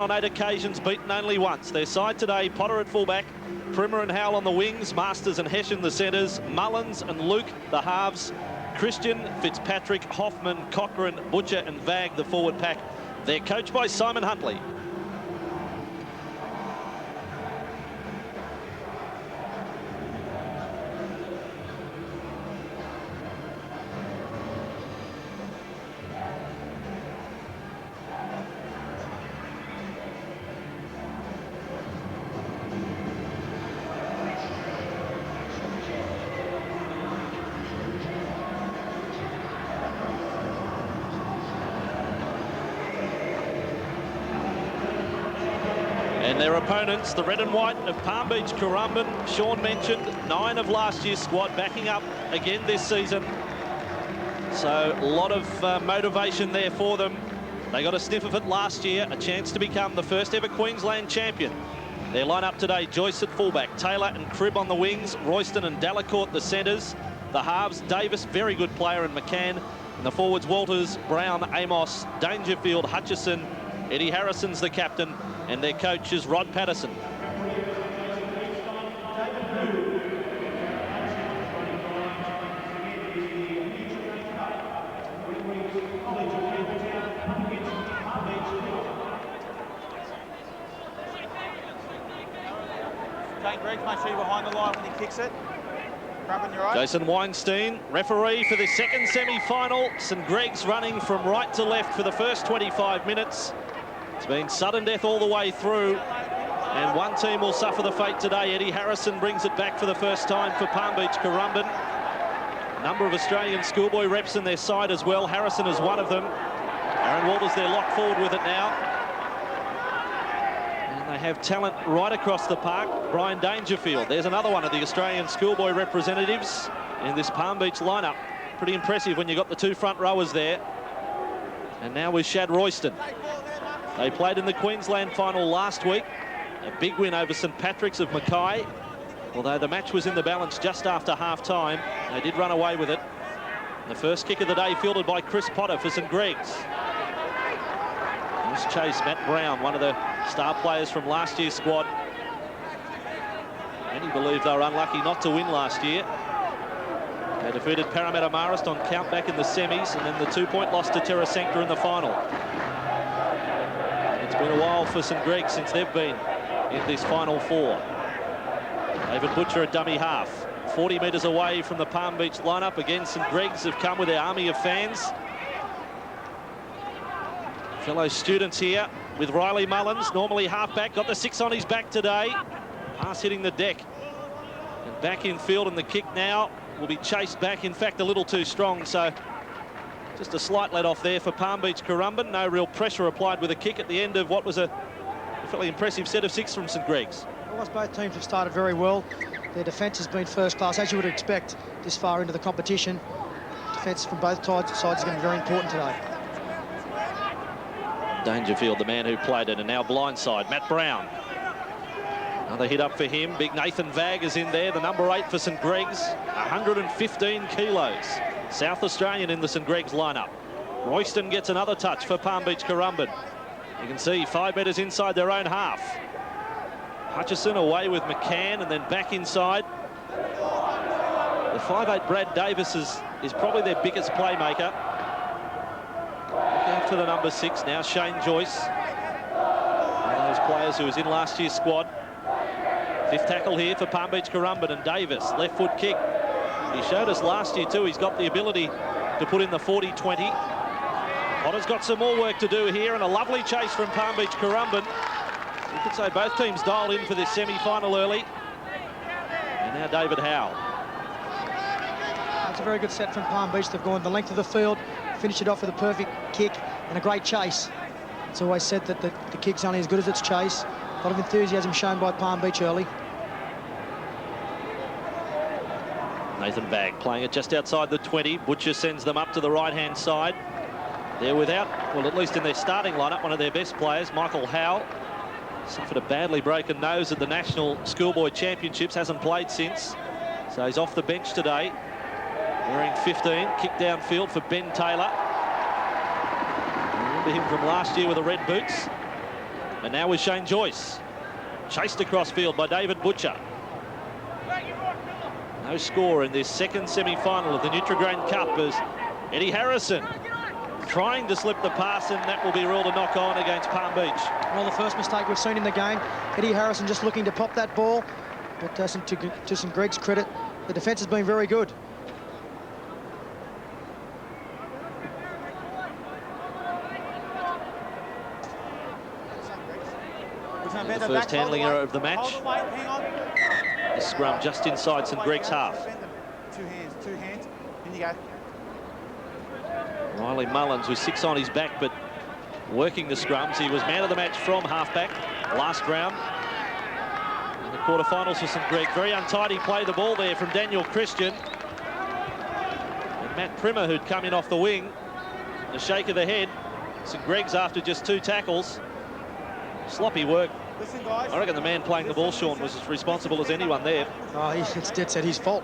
on 8 occasions, beaten only once. Their side today, Potter at fullback, Primmer and Howell on the wings, Masters and Hessian the centres, Mullins and Luke the halves, Christian, Fitzpatrick, Hoffman, Cochrane, Butcher and Vag the forward pack. They're coached by Simon Huntley. And their opponents, the red and white of Palm Beach Currumbin. Sean mentioned 9 of last year's squad backing up again this season. So a lot of motivation there for them. They got a sniff of it last year, a chance to become the first ever Queensland champion. Their lineup today, Joyce at fullback, Taylor and Cribb on the wings, Royston and Delacourt the centres. The halves, Davis, very good player, and McCann. And the forwards, Walters, Brown, Amos, Dangerfield, Hutchison. Eddie Harrison's the captain, and their coach is Rod Patterson. Greg, make sure you're behind the line when he kicks it. Grabbing your eye. Jason Weinstein, referee for the second semi-final. St Greg's running from right to left for the first 25 minutes. It's been sudden death all the way through, and one team will suffer the fate today. Eddie Harrison brings it back for the first time for Palm Beach Currumbin. A number of Australian schoolboy reps in their side as well. Harrison is one of them. Aaron Walters, they're locked forward with it now. And they have talent right across the park. Brian Dangerfield, there's another one of the Australian schoolboy representatives in this Palm Beach lineup. Pretty impressive when you got the 2 front rowers there. And now with Shad Royston. They played in the Queensland final last week. A big win over St Patrick's of Mackay. Although the match was in the balance just after half-time, they did run away with it. The first kick of the day fielded by Chris Potter for St Greg's. Nice chase, Matt Brown, one of the star players from last year's squad. Many believe they were unlucky not to win last year. They defeated Parramatta Marist on count back in the semis, and then the 2-point loss to Terra Sancta in the final. It's been a while for St Greg's since they've been in this Final Four. David Butcher, a dummy half. 40 metres away from the Palm Beach lineup. Again, St Greg's have come with their army of fans. Fellow students here with Riley Mullins, normally halfback, got the 6 on his back today. Pass hitting the deck. And back in field, and the kick now will be chased back. In fact, a little too strong, so just a slight let off there for Palm Beach Currumbin. No real pressure applied with a kick at the end of what was a fairly impressive set of 6 from St Greg's. Almost both teams have started very well. Their defence has been first class, as you would expect this far into the competition. Defence from both sides is going to be very important today. Dangerfield, the man who played it, and now blindside, Matt Brown. Another hit up for him. Big Nathan Vag is in there, the number 8 for St Greg's. 115 kilos. South Australian in the St Greg's lineup. Royston gets another touch for Palm Beach Currumbin. You can see 5 metres inside their own half. Hutchison away with McCann, and then back inside. The 5'8" Brad Davis is probably their biggest playmaker. Looking out for the number 6 now, Shane Joyce. One of those players who was in last year's squad. 5th tackle here for Palm Beach Currumbin, and Davis, left foot kick. He showed us last year too, he's got the ability to put in the 40-20. Potter's got some more work to do here, and a lovely chase from Palm Beach Currumbin. You could say both teams dialed in for this semi-final early. And now David Howell. That's a very good set from Palm Beach. They've gone the length of the field, finished it off with a perfect kick and a great chase. It's always said that the kick's only as good as its chase. A lot of enthusiasm shown by Palm Beach early. Nathan Vag playing it just outside the 20. Butcher sends them up to the right-hand side. They're without, well, at least in their starting lineup, one of their best players, Michael Howell. Suffered a badly broken nose at the National Schoolboy Championships, hasn't played since. So he's off the bench today. Wearing 15, kick downfield for Ben Taylor. Remember him from last year with the red boots. And now with Shane Joyce. Chased across field by David Butcher. No score in this second semi-final of the Nutri-Grain Cup as Eddie Harrison trying to slip the pass, and that will be ruled a knock-on against Palm Beach. Well, the first mistake we've seen in the game. Eddie Harrison just looking to pop that ball. But to some Greg's credit, the defence has been very good. The first handling error of the match. The scrum just inside St Greg's half. Two hands, in you go. Riley Mullins with 6 on his back, but working the scrums. He was man of the match from halfback last round. In the quarterfinals for St Greg. Very untidy play the ball there from Daniel Christian. And Matt Primmer, who'd come in off the wing. A shake of the head. St Greg's after just 2 tackles. Sloppy work. Listen, guys. I reckon the man playing the ball, Sean, was as responsible as anyone there. Oh, it's dead set his fault.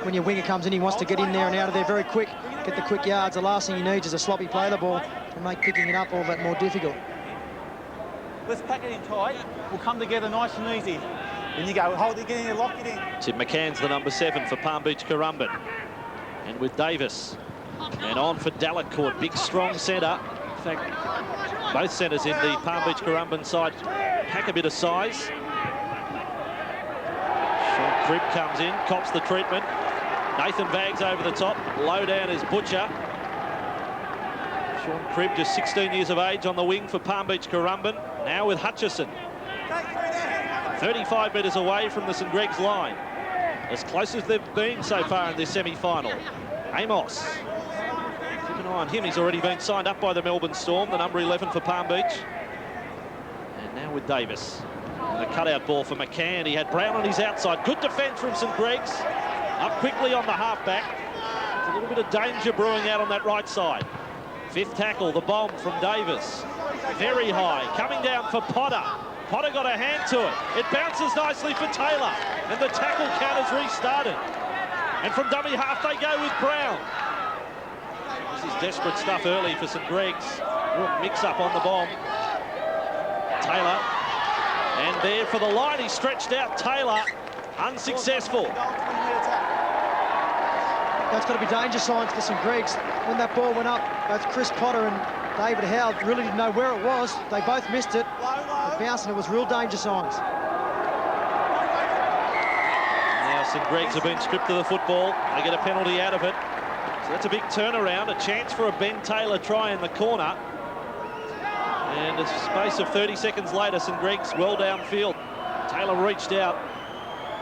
When your winger comes in, he wants to get in there and out of there very quick, get the quick yards. The last thing he needs is a sloppy play the ball to make picking it up all that more difficult. Let's pack it in tight. We'll come together nice and easy. Then you go, hold it, get in there, lock it in. Tim McCann's the number 7 for Palm Beach Currumbin. And with Davis. And on for Delacourt, big strong centre. In fact, both centres in the Palm Beach Currumbin side pack a bit of size. Sean Cribb comes in, cops the treatment. Nathan Vags over the top. Low down is Butcher. Sean Cribb, just 16 years of age, on the wing for Palm Beach Currumbin. Now with Hutchison. 35 metres away from the St Greg's line. As close as they've been so far in this semi-final. Amos. Keep an eye on him. He's already been signed up by the Melbourne Storm, the number 11 for Palm Beach. And now with Davis. And a cutout ball for McCann. He had Brown on his outside. Good defence from St Greg's. Up quickly on the halfback. There's a little bit of danger brewing out on that right side. 5th tackle, the bomb from Davis. Very high. Coming down for Potter. Potter got a hand to it. It bounces nicely for Taylor. And the tackle count is restarted. And from dummy half, they go with Brown. This is desperate stuff early for St Greg's. Real mix-up on the bomb. Taylor. And there for the line, he stretched out Taylor. Unsuccessful. That's got to be danger signs for St Greg's. When that ball went up, both Chris Potter and David Howard really didn't know where it was. They both missed it. It bounced, and it was real danger signs. Now St Greg's have been stripped of the football. They get a penalty out of it. So that's a big turnaround, a chance for a Ben Taylor try in the corner. And a space of 30 seconds later, St Greg's well downfield. Taylor reached out.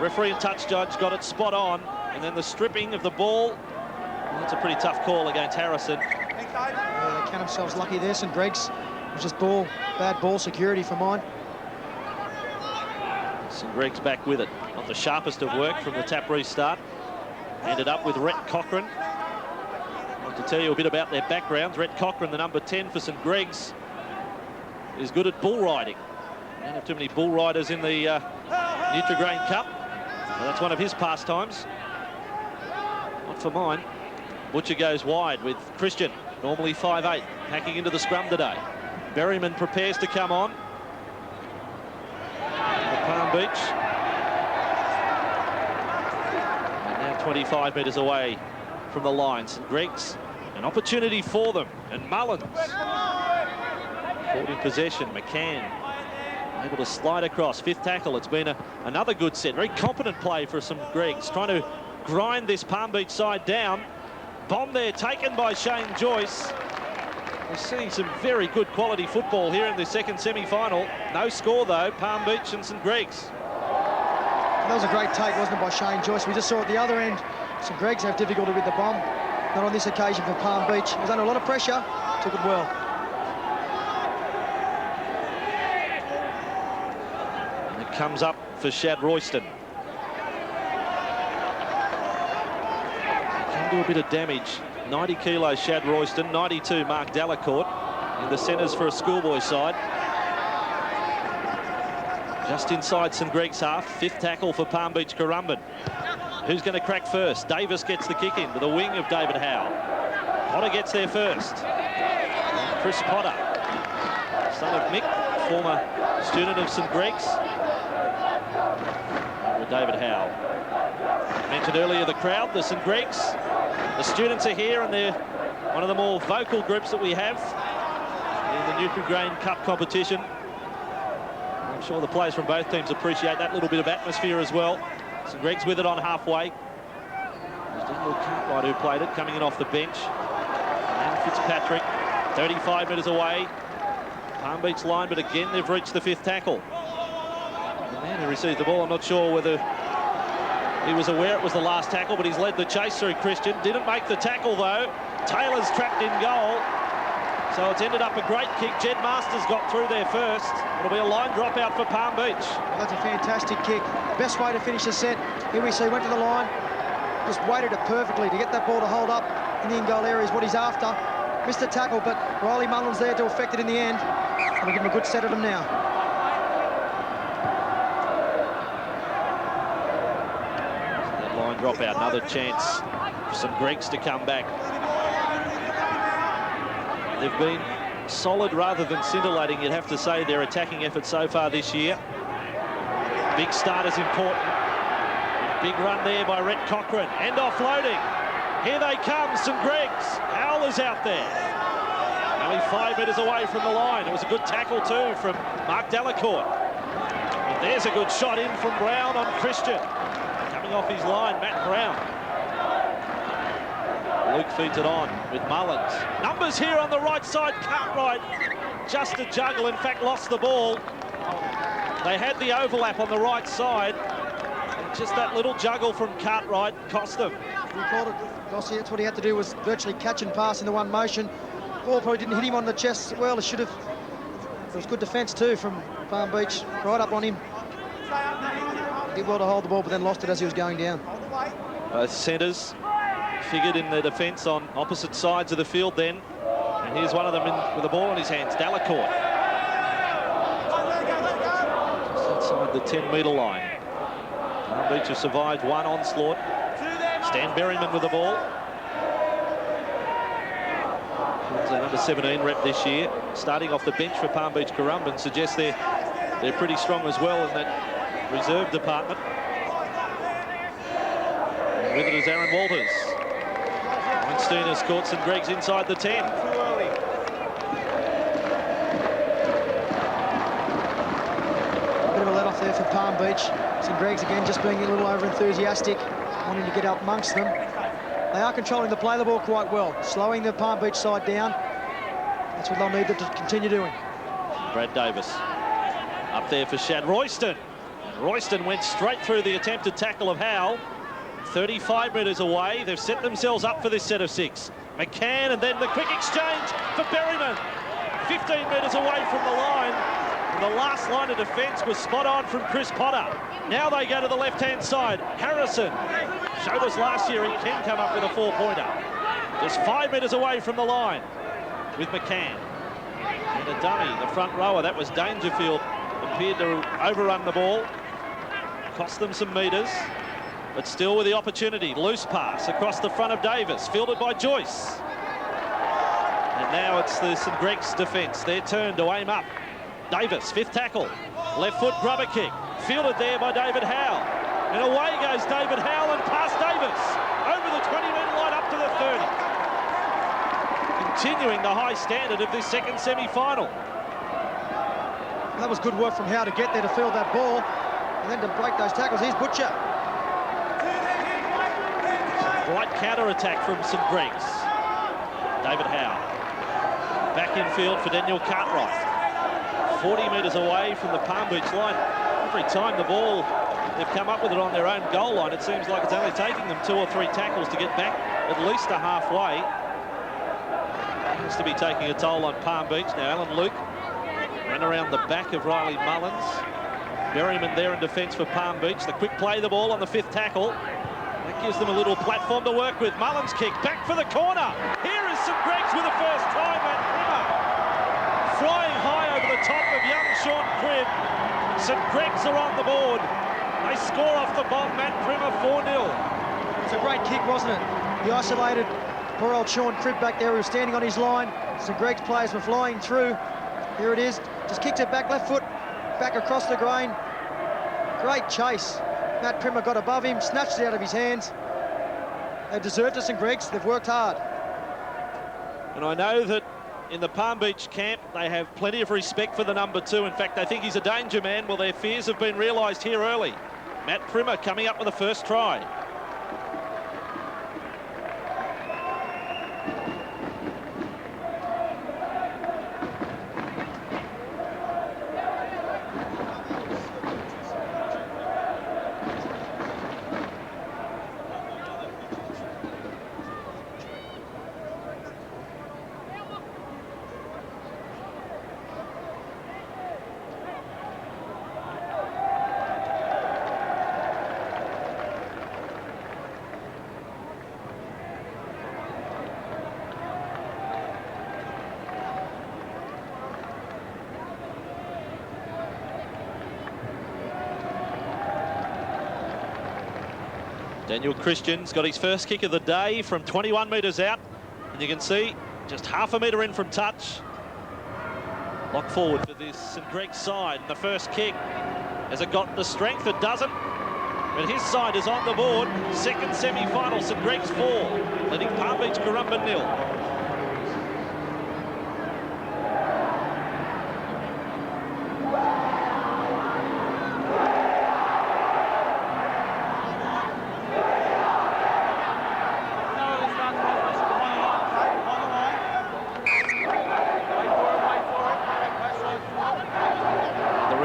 Referee and touch judge got it spot on. And then the stripping of the ball. Well, that's a pretty tough call against Harrison. Yeah, they count themselves lucky there. St Greg's. It was just bad ball security for mine. St Greg's back with it. Not the sharpest of work from the tap restart. Ended up with Rhett Cochran. I want to tell you a bit about their backgrounds. Rhett Cochran, the number 10 for St Greg's, is good at bull riding. Don't have too many bull riders in the Nutri-Grain Cup. Well, that's one of his pastimes. Not for mine. Butcher goes wide with Christian, normally 5'8", hacking into the scrum today. Berryman prepares to come on. For Palm Beach. And now 25 metres away from the line. St Greg's, an opportunity for them. And Mullins. Caught in possession. McCann able to slide across. 5th tackle. It's been another good set. Very competent play for St Greg's. Trying to grind this Palm Beach side down. Bomb there taken by Shane Joyce. We're seeing some very good quality football here in the second semi-final. No score though, Palm Beach and St Greg's. That was a great take, wasn't it, by Shane Joyce? We just saw at the other end, St Greg's have difficulty with the bomb. Not on this occasion for Palm Beach. He was under a lot of pressure, took it well. And it comes up for Shad Royston. Can do a bit of damage. 90 kilos Shad Royston, 92 Mark Delacourt in the centres for a schoolboy side. Just inside St Greg's half. 5th tackle for Palm Beach Currumbin. Who's going to crack first? Davis gets the kick in with a wing of David Howe. Potter gets there first. Chris Potter, son of Mick, former student of St Greg's. With David Howe. Mentioned earlier the crowd, the St Greg's. The students are here, and they're one of the more vocal groups that we have in the Nutri-Grain Cup competition. I'm sure the players from both teams appreciate that little bit of atmosphere as well. St Greg's with it on halfway. There's Daniel Cartwright who played it, coming in off the bench. And Fitzpatrick, 35 metres away. Palm Beach line, but again they've reached the 5th tackle. The man who received the ball, I'm not sure whether he was aware it was the last tackle, but he's led the chase through, Christian. Didn't make the tackle though. Taylor's trapped in goal. So it's ended up a great kick. Jed Masters got through there first. It'll be a line dropout for Palm Beach. That's a fantastic kick. Best way to finish the set. Here we see, went to the line, just weighted it perfectly to get that ball to hold up in the in-goal area is what he's after. Missed the tackle, but Riley Mullen's there to affect it in the end. And we'll give him a good set at him now. That line dropout, another chance for St Greg's to come back. They've been solid rather than scintillating, you'd have to say, their attacking effort so far this year. Big start is important. Big run there by Rhett Cochrane. And offloading. Here they come, St Greg's. Howell is out there. Only 5 metres away from the line. It was a good tackle too from Mark Delacourt. And there's a good shot in from Brown on Christian. Coming off his line, Matt Brown. Luke feeds it on with Mullins. Numbers here on the right side. Cartwright just a juggle, in fact lost the ball. They had the overlap on the right side. And just that little juggle from Cartwright cost them. We called it, Gossie, that's what he had to do, was virtually catch and pass in the one motion. Ball probably didn't hit him on the chest well, it should have. It was good defence too from Palm Beach, right up on him. He did well to hold the ball, but then lost it as he was going down. Both centres figured in the defence on opposite sides of the field then. And here's one of them with the ball in his hands, Delacourt. Just outside the 10-metre line. Palm Beach has survived one onslaught. Stan Berryman with the ball. He's a number 17 rep this year. Starting off the bench for Palm Beach Currumbin suggests they're pretty strong as well in that reserve department. And with it is Aaron Walters. Weinstein has caught St Greg's inside the 10. Bit of a let-off there for Palm Beach. St Greg's again just being a little over-enthusiastic, wanting to get up amongst them. They are controlling the play of the ball quite well, slowing the Palm Beach side down. That's what they'll need to continue doing. Brad Davis up there for Shad Royston. Royston went straight through the attempted tackle of Howe. 35 metres away. They've set themselves up for this set of 6. McCann, and then the quick exchange for Berryman. 15 metres away from the line. And the last line of defence was spot on from Chris Potter. Now they go to the left-hand side. Harrison showed us last year he can come up with a 4-pointer. Just 5 metres away from the line with McCann. And a dummy, the front rower, that was Dangerfield, appeared to overrun the ball. Cost them some metres. But still with the opportunity. Loose pass across the front of Davis, fielded by Joyce. And now it's the St Greg's defence. Their turn to aim up. Davis, 5th tackle. Left foot grubber kick. Fielded there by David Howe. And away goes David Howe and past Davis. Over the 20-metre line up to the 30. Continuing the high standard of this second semi-final. That was good work from Howe to get there to field that ball. And then to break those tackles. Here's Butcher. Right counter-attack from St Greg's. David Howe. Back in field for Daniel Cartwright. 40 metres away from the Palm Beach line. Every time the ball, they've come up with it on their own goal line, it seems like it's only taking them 2 or 3 tackles to get back at least a halfway. Seems to be taking a toll on Palm Beach. Now Alan Luke ran around the back of Riley Mullins. Berryman there in defence for Palm Beach. The quick play the ball on the 5th tackle. That gives them a little platform to work with. Mullins kick back for the corner. Here is St Greg's with the first try. Matt Primmer flying high over the top of young Sean Cribb. St Greg's are on the board. They score off the bomb. Matt Primmer 4-0. It was a great kick, wasn't it? He isolated poor old Sean Cribb back there. He was standing on his line. St Greg's players were flying through. Here it is. Just kicked it back, left foot, back across the grain. Great chase. Matt Primmer got above him, snatched it out of his hands. They've deserved it, St Greg's. They've worked hard. And I know that in the Palm Beach camp, they have plenty of respect for the number 2. In fact, they think he's a danger man. Well, their fears have been realised here early. Matt Primmer coming up with the first try. Daniel Christian's got his first kick of the day from 21 metres out. And you can see just half a metre in from touch. Lock forward for this St Greg's side. The first kick, has it got the strength? It doesn't. But his side is on the board. Second semi-final, St Greg's 4, leading Palm Beach Currumbin 0.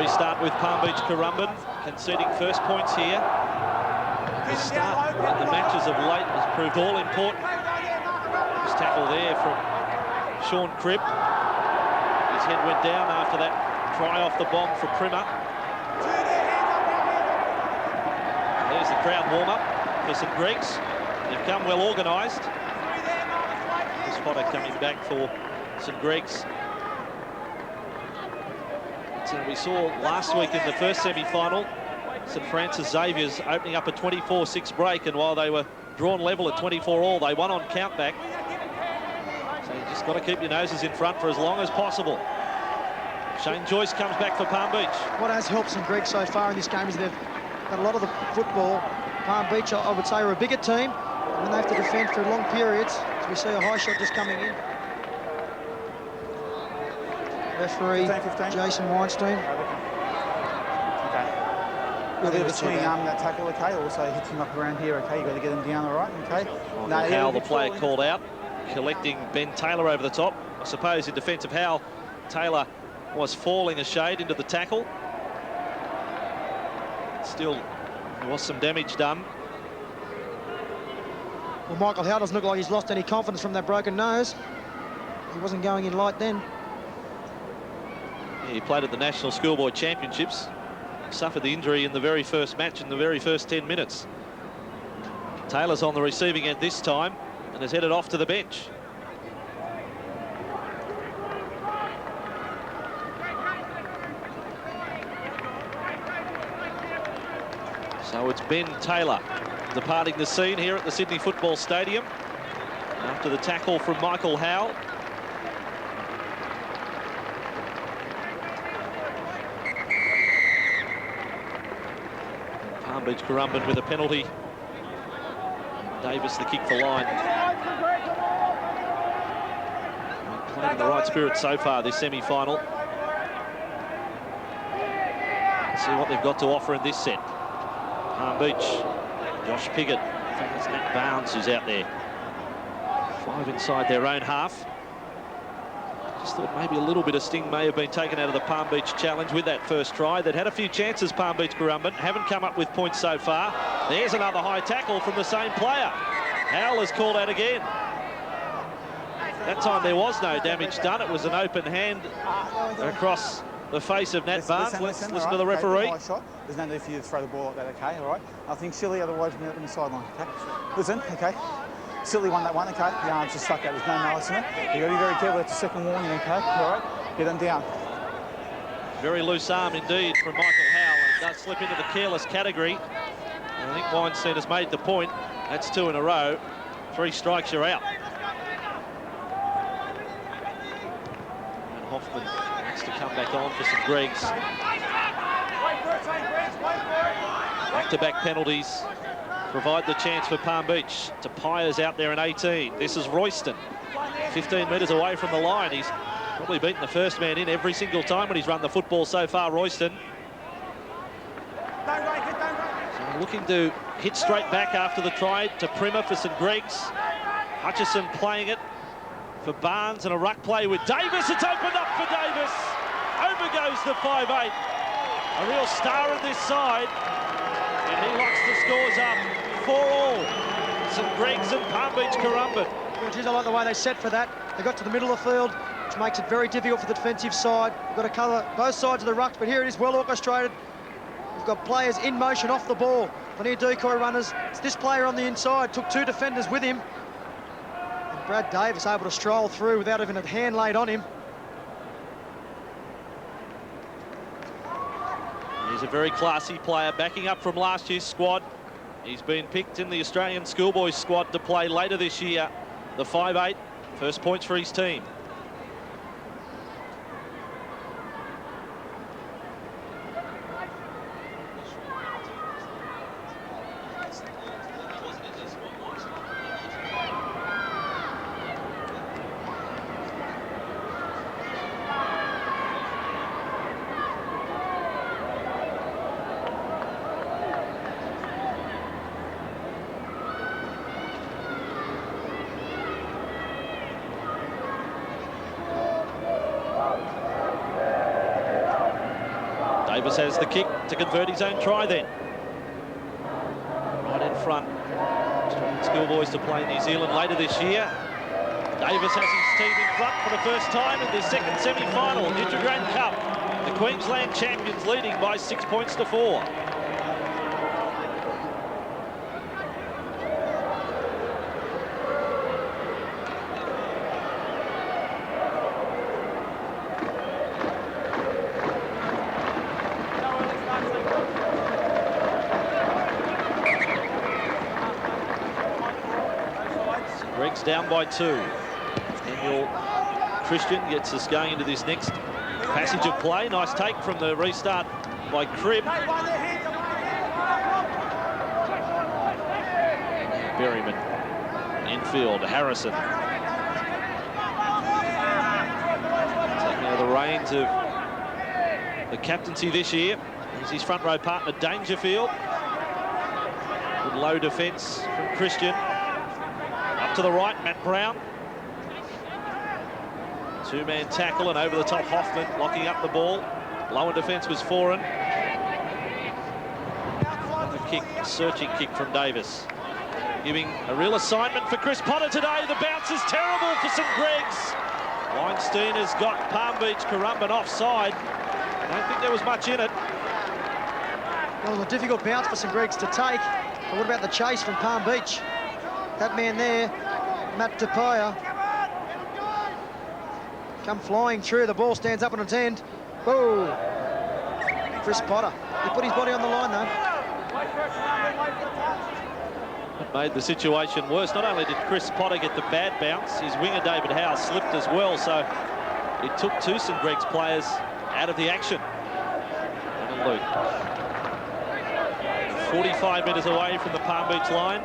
Start with Palm Beach Currumbin conceding first points here. The start in the matches of late has proved all important. This tackle there from Sean Cribb. His head went down after that try off the bomb for Primmer. There's the crowd warm-up for St Greg's. They've come well organised. The spotter coming back for St Greg's. So we saw last week in the first semi-final, St Francis Xavier's opening up a 24-6 break, and while they were drawn level at 24-all, they won on countback. So you just got to keep your noses in front for as long as possible. Shane Joyce comes back for Palm Beach. What has helped St Greg so far in this game is they've got a lot of the football. Palm Beach, I would say, are a bigger team, and when they have to defend for long periods, so we see a high shot just coming in. Referee 15. Jason Weinstein. Okay. Really between that tackle, okay. Also hits him up around here, okay. You got to get him down, all right, okay. Howell, the player called out, collecting Ben Taylor over the top. I suppose in defence of Howell, Taylor was falling a shade into the tackle. Still, there was some damage done. Well, Michael Howell doesn't look like he's lost any confidence from that broken nose. He wasn't going in light then. He played at the National Schoolboy Championships, suffered the injury in the very first match in the very first 10 minutes. Taylor's on the receiving end this time and is headed off to the bench. So it's Ben Taylor departing the scene here at the Sydney Football Stadium after the tackle from Michael Howell. Palm Beach Currumbin with a penalty. Davis the kick for line. Playing in the right spirit so far this semi-final. See what they've got to offer in this set. Palm Beach, Josh Piggott. I think it's Matt Barnes who's out there. 5 inside their own half. Just thought maybe a little bit of sting may have been taken out of the Palm Beach challenge with that first try. They'd had a few chances, Palm Beach Currumbin, haven't come up with points so far. There's another high tackle from the same player. Howell is called out again. That time there was no damage done. It was an open hand across the face of Nat Barnes. Let's listen to the referee. There's no need for you to throw the ball like that, okay, all right? I think silly, otherwise we're on the sideline, okay? Listen, okay? Silly won that one, okay? The arms just stuck out. There's no malice in it. You've got to be very careful. That's a second warning, okay? All right? Get them down. Very loose arm indeed from Michael Howell. It does slip into the careless category. And I think Weinstein has made the point. That's 2 in a row. 3 strikes, you're out. And Hoffman makes to come back on for St Greg's. Back-to-back penalties provide the chance for Palm Beach. Tapia's out there in 18. This is Royston, 15 metres away from the line. He's probably beaten the first man in every single time when he's run the football so far, Royston. So looking to hit straight back after the try to Primer for St Greg's. Hutchison playing it for Barnes, and a ruck play with Davis. It's opened up for Davis. Over goes the 5'8". A real star of this side. And he locks the scores up 4-all. St Greg's and Palm Beach Currumbin. Well, geez, I like the way they set for that. They got to the middle of the field, which makes it very difficult for the defensive side. We've got to cover both sides of the ruck, but here it is, well orchestrated. We've got players in motion off the ball. Plenty of decoy runners. It's this player on the inside, took 2 defenders with him. And Brad Davis able to stroll through without even a hand laid on him. He's a very classy player, backing up from last year's squad. He's been picked in the Australian schoolboys squad to play later this year. The 5'8", first points for his team. Davis has the kick to convert his own try then. Right in front. Australian schoolboys to play New Zealand later this year. Davis has his team in front for the first time in the second semi-final, Nutri-Grain Cup. The Queensland champions leading by 6 points to 4. Greg's down by 2. Daniel Christian gets us going into this next passage of play. Nice take from the restart by Cribb. Berryman infield, Harrison taking over the reins of the captaincy this year. He's his front row partner Dangerfield. Good low defence from Christian. To the right, Matt Brown. 2-man tackle and over the top Hoffman locking up the ball. Lower defence was Foran. The kick, a searching kick from Davis. Giving a real assignment for Chris Potter today. The bounce is terrible for St Greg's. Weinstein has got Palm Beach Currumbin offside. I don't think there was much in it. Well, a difficult bounce for St Greg's to take. But what about the chase from Palm Beach? That man there, Matt Tapia, come flying through. The ball stands up on its end. Oh, Chris Potter. He put his body on the line, though. It made the situation worse. Not only did Chris Potter get the bad bounce, his winger David Howe slipped as well. So it took 2 St Greg's players out of the action. And a Luke. 45 metres away from the Palm Beach line.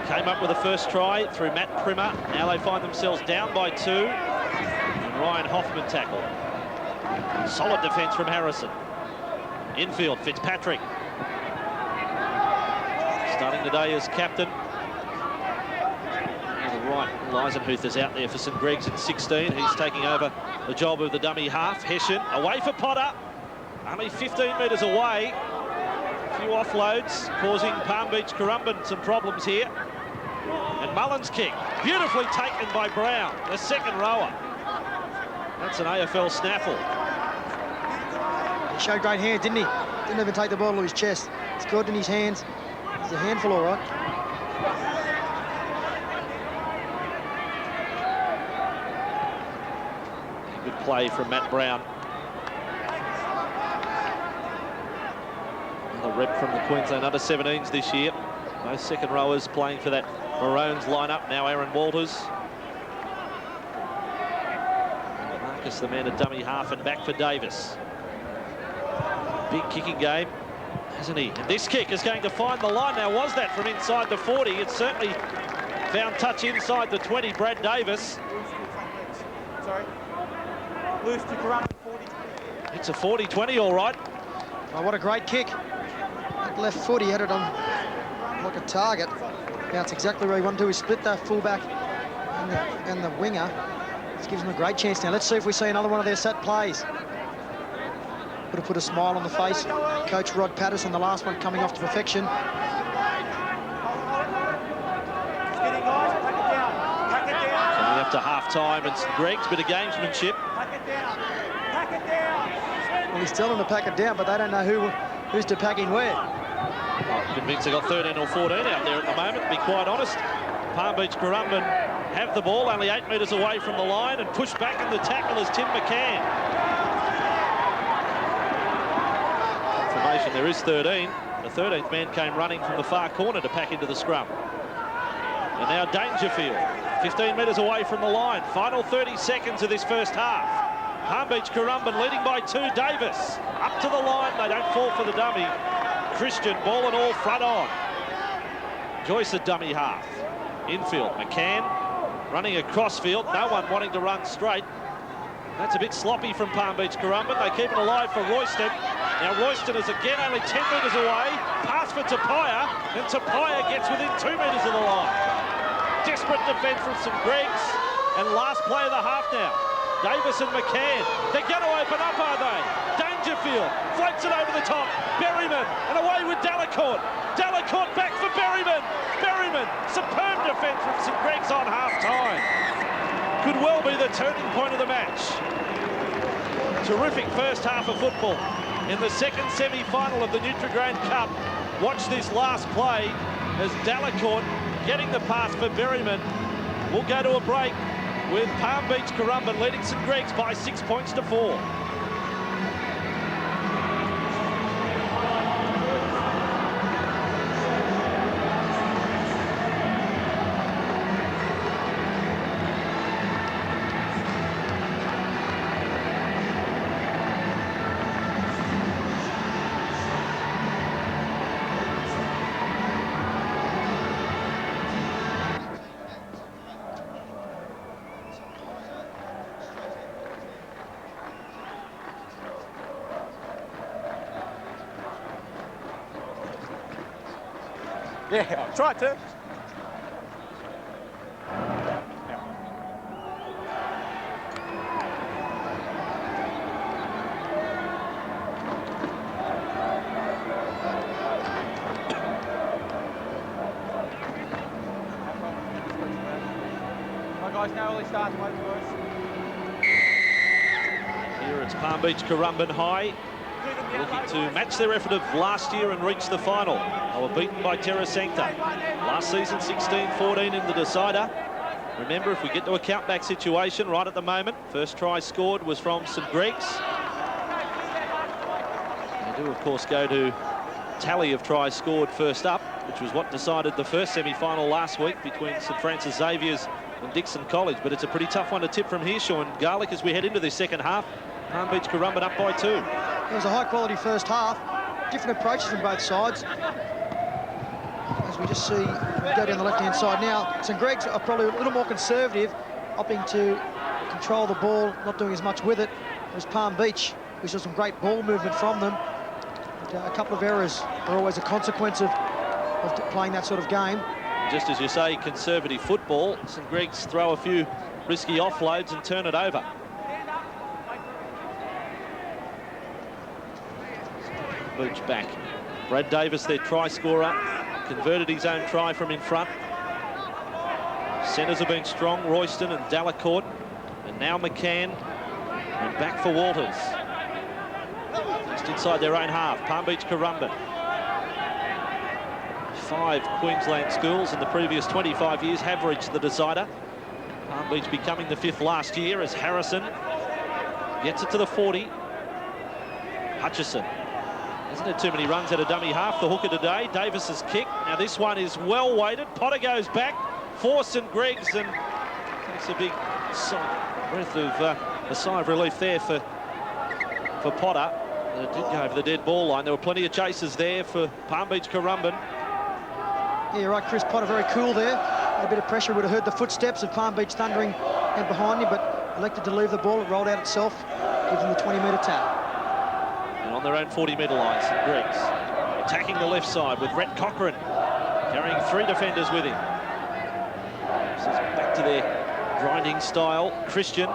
Came up with the first try through Matt Primer. Now they find themselves down by 2. And Ryan Hoffman tackle. Solid defence from Harrison. Infield, Fitzpatrick. Starting today as captain. On the right, Leisenhuth is out there for St Greg's at 16. He's taking over the job of the dummy half. Hessian away for Potter. Only 15 metres away. A few offloads causing Palm Beach Currumbin some problems here. And Mullen's kick, beautifully taken by Brown, the second rower. That's an AFL snaffle. He showed great hands, didn't he? Didn't even take the ball to his chest. It's good in his hands. He's a handful, all right. Good play from Matt Brown. Another rep from the Queensland under-17s this year. Both second rowers playing for that Maroons lineup. Now Aaron Walters. Marcus, the man at dummy half, and back for Davis. Big kicking game, hasn't he? And this kick is going to find the line. Now, was that from inside the 40? It certainly found touch inside the 20, Brad Davis. Sorry. Loose to Currumbin, 40. It's a 40-20, all right. Oh, what a great kick. That left foot, he had it on like a target. Bounced exactly where he wanted to. He split that fullback and the winger. This gives him a great chance now. Let's see if we see another one of their set plays. Would have put a smile on the face. Coach Rod Patterson, the last one coming off to perfection. Coming up to half-time, and St Greg's bit of gamesmanship. Well, he's telling them to pack it down, but they don't know who's to pack in where. I'm convinced they've got 13 or 14 out there at the moment, to be quite honest. Palm Beach Currumbin have the ball, only 8 metres away from the line, and push back, and the tackle is Tim McCann. Confirmation there is 13. The 13th man came running from the far corner to pack into the scrum. And now Dangerfield, 15 metres away from the line. Final 30 seconds of this first half. Palm Beach Currumbin leading by 2. Davis up to the line. They don't fall for the dummy. Christian, ball and all, front on. Joyce at dummy half. Infield, McCann running across field. No one wanting to run straight. That's a bit sloppy from Palm Beach Currumbin. They keep it alive for Royston. Now Royston is again only 10 metres away. Pass for Tapia, and Tapia gets within 2 metres of the line. Desperate defence from St Greg's, and last play of the half now. Davis and McCann, they're going to open up, are they? Dangerfield floats it over the top. Berryman, and away with Delacourt. Delacourt back for Berryman. Berryman, superb defence from St Greg's on half-time. Could well be the turning point of the match. Terrific first half of football. In the second semi-final of the Nutri-Grain Cup, watch this last play as Delacourt getting the pass for Berryman. We'll go to a break with Palm Beach Currumbin leading St Greg's by 6 points to 4. Yeah, I'll try to. Right, guys, now early start. Wait, boys. Here it's Palm Beach Currumbin High, looking to match their effort of last year and reach the final. They were beaten by Terra Sancta last season, 16-14 in the decider. Remember, if we get to a count-back situation right at the moment, first try scored was from St Greg's. They do, of course, go to tally of tries scored first up, which was what decided the first semi-final last week between St Francis Xavier's and Dixon College. But it's a pretty tough one to tip from here, Sean Garlick, as we head into this second half. Palm Beach Currumbin up by 2. It was a high-quality first half. Different approaches from both sides. As we just see, we go down the left-hand side now. St Greg's are probably a little more conservative, opting to control the ball, not doing as much with it. Whereas Palm Beach, we saw some great ball movement from them. But, a couple of errors are always a consequence of playing that sort of game. Just as you say, conservative football. St Greg's throw a few risky offloads and turn it over. Beach back. Brad Davis, their try scorer, converted his own try from in front. Centres have been strong, Royston and Delacourt, and now McCann, and back for Walters. Just inside their own half, Palm Beach Currumbin. 5 Queensland schools in the previous 25 years have reached the decider. Palm Beach becoming the 5th last year as Harrison gets it to the 40. Hutchison. Hasn't had too many runs at a dummy half, the hooker today. Davis's kick. Now this one is well weighted. Potter goes back for St Greg's and takes a big breath of a sigh of relief there for Potter. It did go over the dead ball line. There were plenty of chases there for Palm Beach Currumbin. Yeah, you're right, Chris Potter very cool there. Had a bit of pressure, would have heard the footsteps of Palm Beach thundering out behind him, but elected to leave the ball. It rolled out itself, gives him the 20-metre tap. And on their own 40-metre line, St Greg's attacking the left side with Rhett Cochrane carrying 3 defenders with him. So back to their grinding style. Christian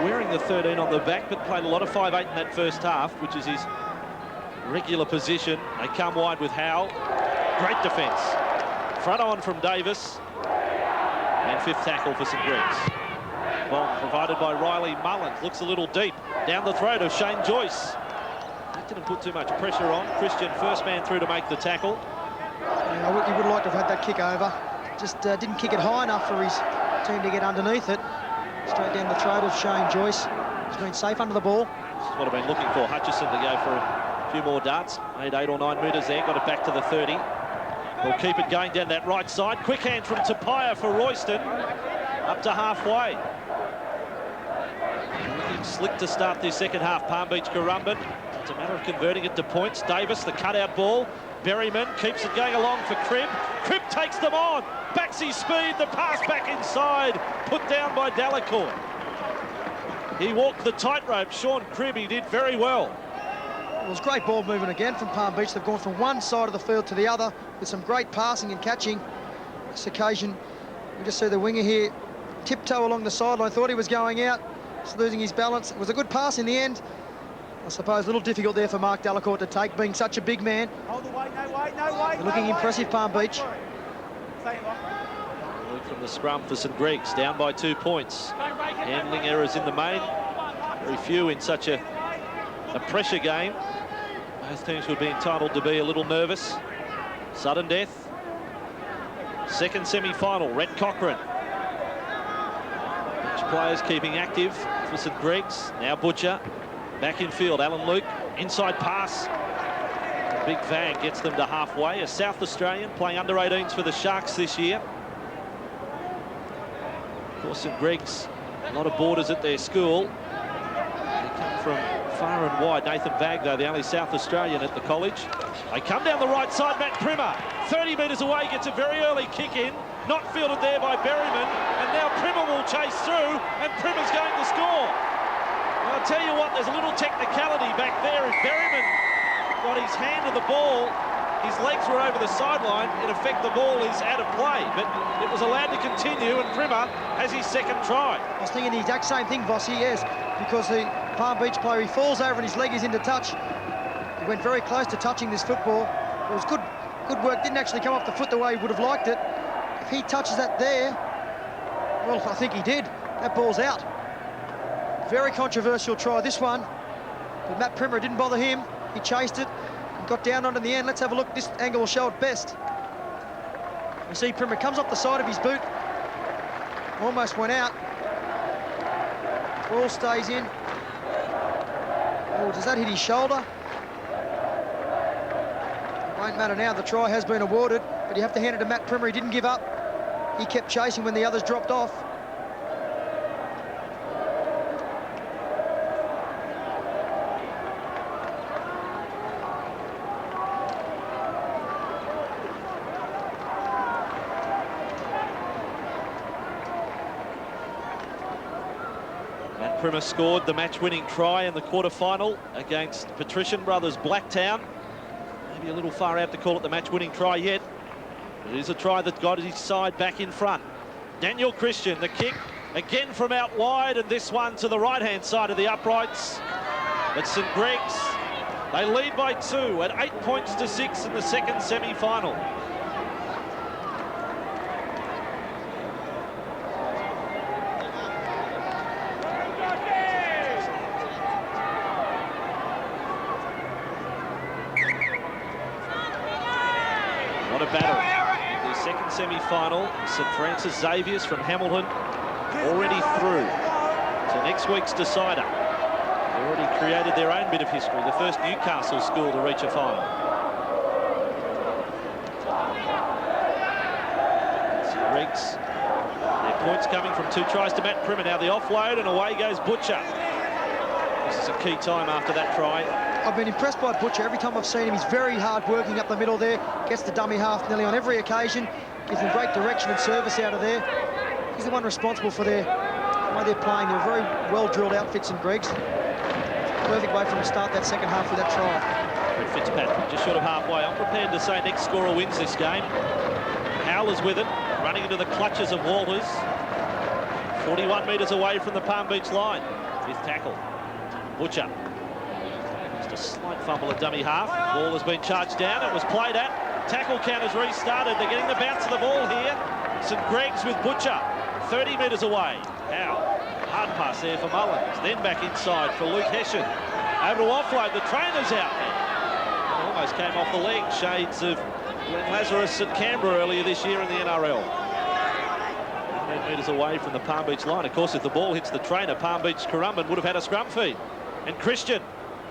wearing the 13 on the back, but played a lot of 5'8" in that first half, which is his regular position. They come wide with Howell. Great defence. Front on from Davis. And 5th tackle for St Greg's. Bomb provided by Riley Mullins. Looks a little deep. Down the throat of Shane Joyce. That didn't put too much pressure on. Christian, first man through to make the tackle. Yeah, he would like to have had that kick over. Just didn't kick it high enough for his team to get underneath it. Straight down the throat of Shane Joyce. He's been safe under the ball. This is what I've been looking for. Hutchison to go for a few more darts. Made 8 or 9 metres there. Got it back to the 30. We'll keep it going down that right side. Quick hand from Tapia for Royston. Up to halfway. Looking slick to start this second half. Palm Beach Currumbin. It's a matter of converting it to points. Davis, the cutout ball. Berryman keeps it going along for Cribb. Cribb takes them on. Backs his speed. The pass back inside. Put down by Delacour. He walked the tightrope. Sean Cribb, he did very well. It was great ball movement again from Palm Beach. They've gone from one side of the field to the other with some great passing and catching. This occasion, we just see the winger here tiptoe along the sideline. Thought he was going out. Just losing his balance. It was a good pass in the end. I suppose a little difficult there for Mark Delacour to take, being such a big man. Hold the weight, no weight, no weight. They're looking impressive, Palm Beach. Look from the scrum for St Greg's, down by 2 points. Handling errors in the main. Very few in such a pressure game. Both teams would be entitled to be a little nervous. Sudden death. Second semi-final, Rhett Cochrane. Each players keeping active for St Greg's. Now Butcher. Back in field, Alan Luke, inside pass. The big Vag gets them to halfway. A South Australian playing under 18s for the Sharks this year. Of course, St Greg's, a lot of borders at their school. They come from far and wide. Nathan Vag, though, the only South Australian at the college. They come down the right side, Matt Primmer. 30 metres away, gets a very early kick in. Not fielded there by Berryman. And now Primmer will chase through, and Primmer's going to score. I'll tell you what, there's a little technicality back there. If Berryman got his hand to the ball, his legs were over the sideline, in effect the ball is out of play, but it was allowed to continue, and Primmer has his second try. I was thinking the exact same thing, Vossi, yes, because the Palm Beach player, he falls over and his leg is into touch. He went very close to touching this football. It was good work, didn't actually come off the foot the way he would have liked it. If he touches that there, well, I think he did. That ball's out. Very controversial try, this one. But Matt Primmer didn't bother him. He chased it and got down on it in the end. Let's have a look. This angle will show it best. You see Primmer comes off the side of his boot. Almost went out. Ball stays in. Oh, does that hit his shoulder? It won't matter now. The try has been awarded, but you have to hand it to Matt Primmer. He didn't give up. He kept chasing when the others dropped off. Primmer scored the match-winning try in the quarter-final against Patrician Brothers Blacktown. Maybe a little far out to call it the match-winning try yet. It is a try that got his side back in front. Daniel Christian, the kick, again from out wide, and this one to the right-hand side of the uprights. But St Greg's, they lead by 2 at 8 points to 6 in the second semi-final. What a battle. The second semi-final, St Francis Xavier's from Hamilton already through to next week's decider. They already created their own bit of history, the first Newcastle school to reach a final. St Greg's, their points coming from 2 tries to Matt Primmer. Now the offload, and away goes Butcher. This is a key time after that try. I've been impressed by Butcher. Every time I've seen him, he's very hard working up the middle there. Gets the dummy half nearly on every occasion. Gives them great direction and service out of there. He's the one responsible for the way they're playing. They're very well-drilled outfits in Greg's. Perfect way for him to start that second half with that try. Fitzpatrick just short of halfway. I'm prepared to say next scorer wins this game. Howler's with it, running into the clutches of Walters. 41 metres away from the Palm Beach line. 5th tackle. Butcher. Just a slight fumble at dummy half. Ball has been charged down. It was played at. Tackle count has restarted. They're getting the bounce of the ball here. St Greg's with Butcher. 30 metres away. Howe. Hard pass there for Mullins. Then back inside for Luke Hessian. Over to offload. The trainer's out there. Almost came off the leg. Shades of Glenn Lazarus at Canberra earlier this year in the NRL. 100 metres away from the Palm Beach line. Of course, if the ball hits the trainer, Palm Beach Currumbin would have had a scrum feed. And Christian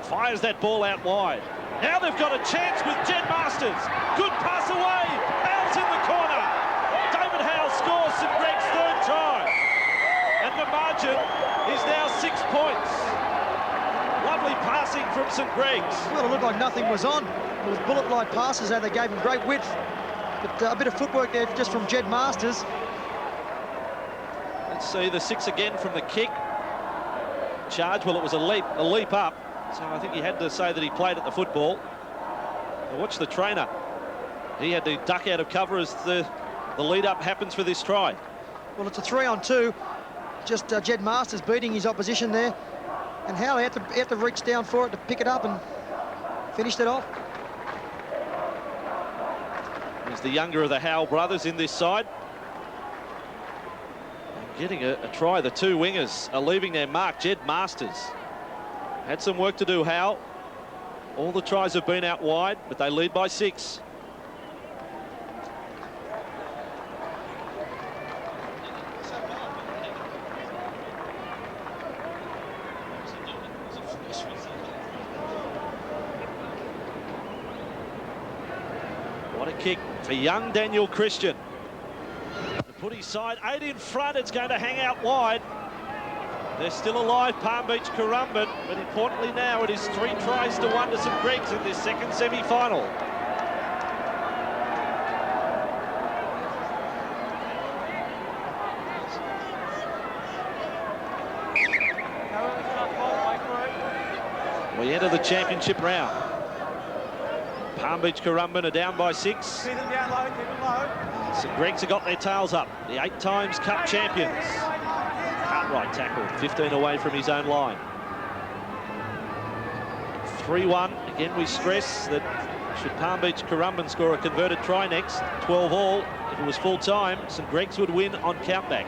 fires that ball out wide. Now they've got a chance with Jed Masters. Good pass away. Howell's in the corner. David Howell scores St Greg's 3rd try. And the margin is now 6 points. Lovely passing from St Greg's. Well, it looked like nothing was on. It was bullet-like passes there. They gave him great width. But a bit of footwork there just from Jed Masters. Let's see the 6 again from the kick. Charge, well, it was a leap up. So I think he had to say that he played at the football. Now watch the trainer. He had to duck out of cover as the lead-up happens for this try. Well, it's a 3-on-2. Just Jed Masters beating his opposition there. And Howell had to reach down for it to pick it up and finished it off. He's the younger of the Howell brothers in this side. And getting a try. The 2 wingers are leaving their mark. Jed Masters had some work to do, Howell. All the tries have been out wide, but they lead by 6. What a kick for young Daniel Christian. To put his side 8 in front, it's going to hang out wide. They're still alive, Palm Beach Currumbin, but importantly now it is 3 tries to 1 to St Greg's in this second semi-final. We enter the championship round. Palm Beach Currumbin are down by 6. Keep them down low, keep them low. St Greg's have got their tails up. The 8 times Cup champions. Cartwright tackled, 15 away from his own line. 3-1. Again, we stress that should Palm Beach Currumbin score a converted try next, 12 all, if it was full time, St Greg's would win on countback.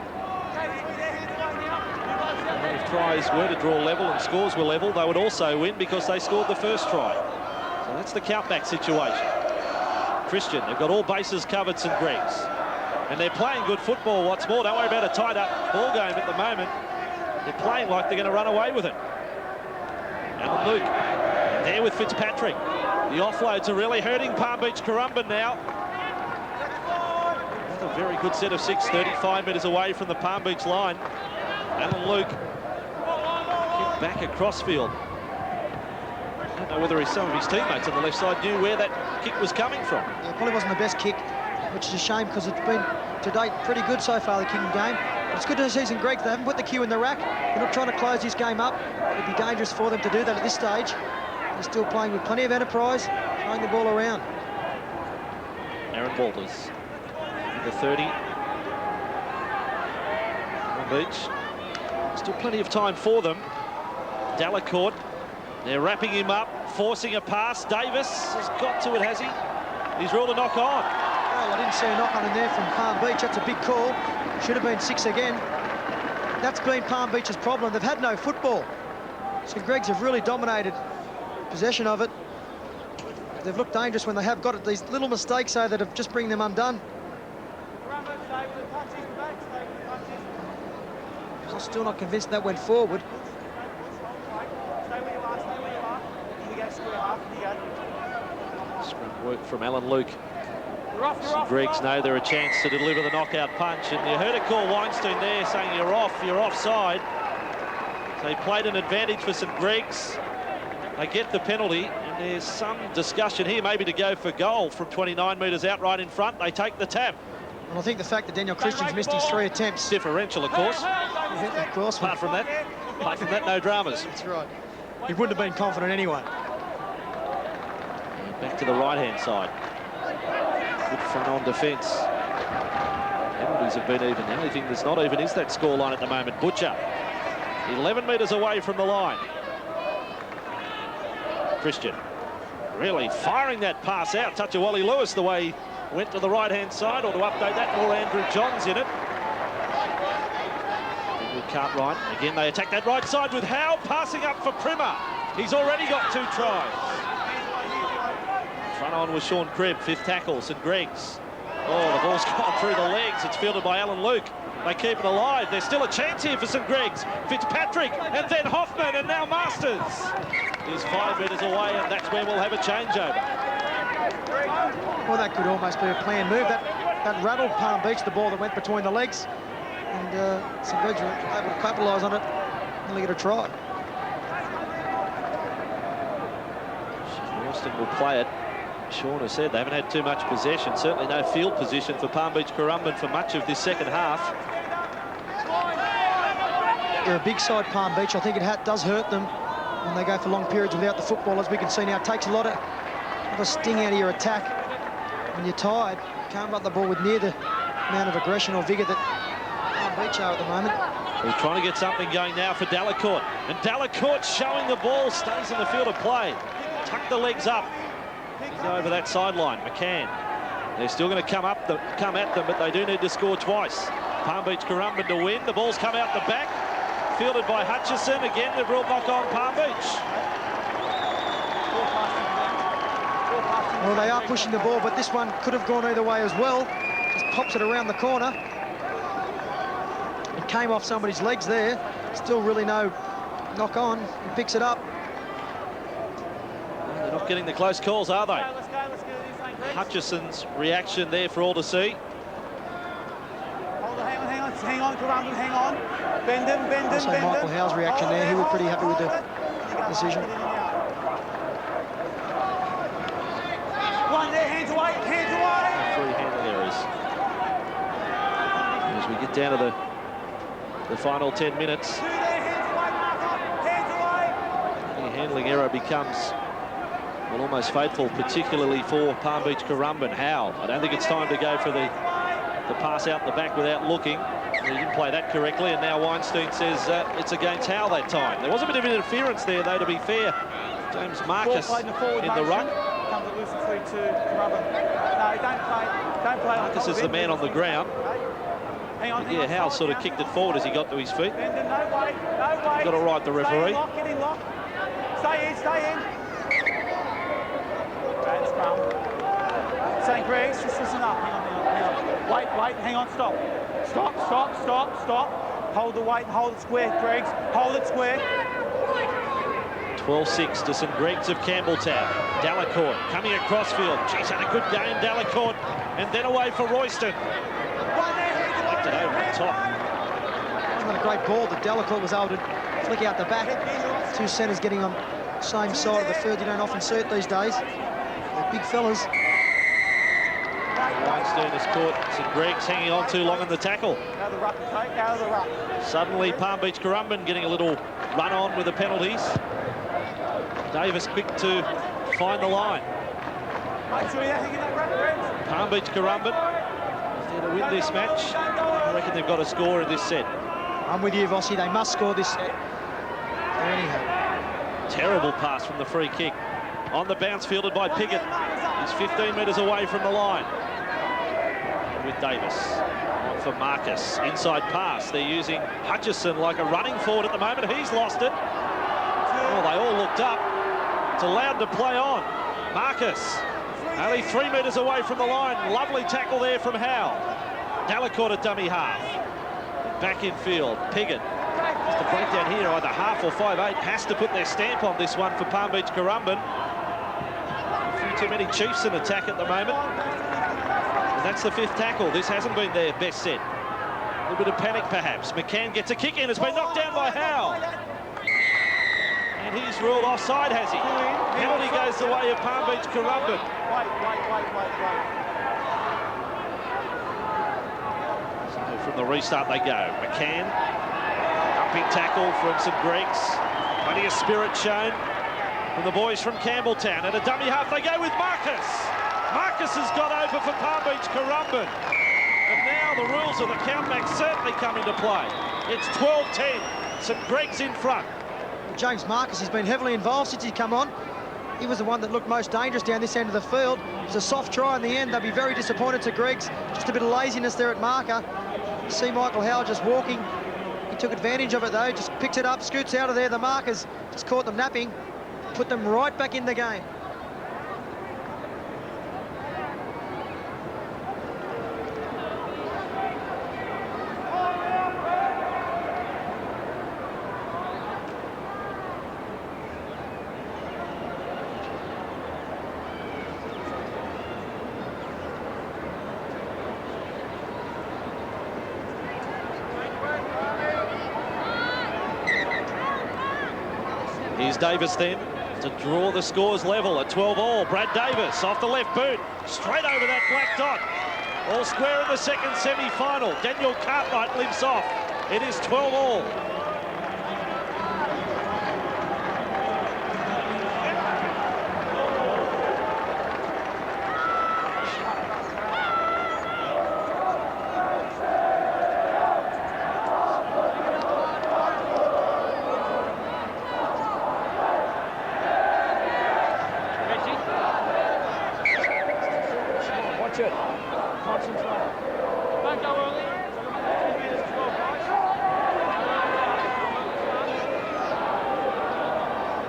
And if tries were to draw level and scores were level, they would also win because they scored the first try. So that's the countback situation. Christian, they've got all bases covered, St Greg's. And they're playing good football, what's more. Don't worry about a tied-up ball game at the moment. They're playing like they're going to run away with it. Alan Luke, there with Fitzpatrick. The offloads are really hurting Palm Beach Currumbin now. Another very good set of 6, 35 metres away from the Palm Beach line. Alan Luke, kick back across field. I don't know whether some of his teammates on the left side knew where that kick was coming from. Yeah, it probably wasn't the best kick, which is a shame because it's been, to date, pretty good so far, the kicking game. But it's good to see St Greg's. They haven't put the cue in the rack. They're not trying to close this game up. It'd be dangerous for them to do that at this stage. They're still playing with plenty of enterprise, throwing the ball around. Aaron Walters, the 30. Palm Beach. Still plenty of time for them. Delacourt. They're wrapping him up, forcing a pass. Davis has got to it, has he? He's ruled a knock on. Well, I didn't see a knock on in there from Palm Beach. That's a big call. Should have been 6 again. That's been Palm Beach's problem. They've had no football. St Greg's have really dominated possession of it. They've looked dangerous when they have got it. These little mistakes, though, that have just bring them undone. I'm still not convinced that went forward. Scrum work from Alan Luke. St Greg's know they're a chance to deliver the knockout punch, and you heard it call Weinstein there saying you're offside. So he played an advantage for St Greg's. They get the penalty, and there's some discussion here maybe to go for goal from 29 metres out right in front. They take the tap. And I think the fact that Daniel Christian's missed his 3 attempts. Differential, of course. Yeah, of course. Apart from that, no dramas. That's right. He wouldn't have been confident anyway. Back to the right-hand side. Good front-on defence. Penalties have been even. The only thing that's not even is that scoreline at the moment. Butcher, 11 metres away from the line. Christian really firing that pass out. Touch of Wally Lewis the way he went to the right-hand side, or to update that, more Andrew Johns in it. Good Cartwright. Again, they attack that right side with Howe passing up for Primmer. He's already got 2 tries. Front on with Sean Cribb, 5th tackle, St Greg's. Oh, the ball's gone through the legs. It's fielded by Alan Luke. They keep it alive. There's still a chance here for St Greg's. Fitzpatrick, and then Hoffman, and now Masters. He's 5 metres away, and that's where we'll have a changeover. Well, that could almost be a planned move. That rattled Palm Beach, the ball that went between the legs. And St Greg's were able to capitalise on it and they get a try. Austin will play it. Sean has said they haven't had too much possession, certainly no field position for Palm Beach Currumbin for much of this second half. They're a big side, Palm Beach. I think it does hurt them when they go for long periods without the football, as we can see now. It takes a lot of sting out of your attack. When you're tired, you can't run the ball with near the amount of aggression or vigour that Palm Beach are at the moment. We're trying to get something going now for Delacourt. And Delacourt showing the ball, stays in the field of play. Tuck the legs up. He's over that sideline. McCann. They're still going to come at them, but they do need to score twice. Palm Beach Currumbin to win. The ball's come out the back. Fielded by Hutchison. Again, the real knock on Palm Beach. Well, they are pushing the ball, but this one could have gone either way as well. Just pops it around the corner. It came off somebody's legs there. Still really no knock on. He picks it up. They're not getting the close calls, are they? Hutchison's reaction there for all to see. Hang on, Currumbin, hang on. Bend him. Also, Michael Howe's reaction there, he was pretty happy with the decision. One there, hands away. Free handle errors. As we get down to the final 10 minutes, the handling error becomes almost fateful, particularly for Palm Beach Currumbin. Howe, I don't think it's time to go for the pass out the back without looking. He didn't play that correctly, and now Weinstein says it's against Howe that time. There was a bit of interference there, though, to be fair. James Marcus in the ruck. Comes it loose and free to Currumbin. No, don't play. Marcus is the man on the ground. Hang on. Yeah, Howe sort of kicked it forward as he got to his feet. Bend him, no way. Got to right the referee. Get in lock. Stay in. Bad scrum. St Greg's, just listen up. Hang on. Wait, hang on, stop. Hold the weight and hold it square, Greggs. Hold it square. 12-6 to St Greg's of Campbelltown. Delacourt coming across field. Geez, had a good game, Delacourt. And then away for Royston. Flicked it over the top. It's not a great ball that Delacourt was able to flick out the back. 2 centres getting on the same side of the field. You don't often see it these days. They're big fellas. Weinstein has caught St Greg's hanging on too long in the tackle. Out of the ruck. Suddenly, Palm Beach Currumbin getting a little run on with the penalties. Davis quick to find the line. Palm Beach Currumbin, if they're to win this match, I reckon they've got to score in this set. I'm with you, Vossi. They must score this set. Anyhow. Terrible pass from the free kick. On the bounce, fielded by Piggott. He's 15 metres away from the line. With Davis. On for Marcus. Inside pass. They're using Hutchison like a running forward at the moment. He's lost it. Well, they all looked up. It's allowed to play on. Marcus. Only 3 metres away from the line. Lovely tackle there from Howe. Delacourt at dummy half. Back in field. Piggott. Just a breakdown here. Either half or 5'8" has to put their stamp on this one for Palm Beach Currumbin. A few too many Chiefs in attack at the moment. that's the 5th tackle. This hasn't been their best set. A little bit of panic, perhaps. McCann gets a kick in. It's been knocked down by Howe. And he's ruled offside, has he? Penalty goes the way of Palm Beach Currumbin. So from the restart they go. McCann, big tackle from St Greg's. Plenty of spirit shown from the boys from Campbelltown. And a dummy half they go with Marcus. Marcus has got over for Palm Beach Currumbin. And now the rules of the countback certainly come into play. It's 12-10. St Greg's in front. James Marcus has been heavily involved since he's come on. He was the one that looked most dangerous down this end of the field. It was a soft try in the end. They'll be very disappointed to Greg's. Just a bit of laziness there at marker. You see Michael Howe just walking. He took advantage of it though, just picks it up, scoots out of there. The markers just caught them napping, put them right back in the game. Here's Davis then to draw the scores level at 12-all. Brad Davis off the left boot, straight over that black dot. All square in the second semi-final. Daniel Cartwright limps off. It is 12-all. Watch it. Concentrate. Don't go early. 2 minutes, 12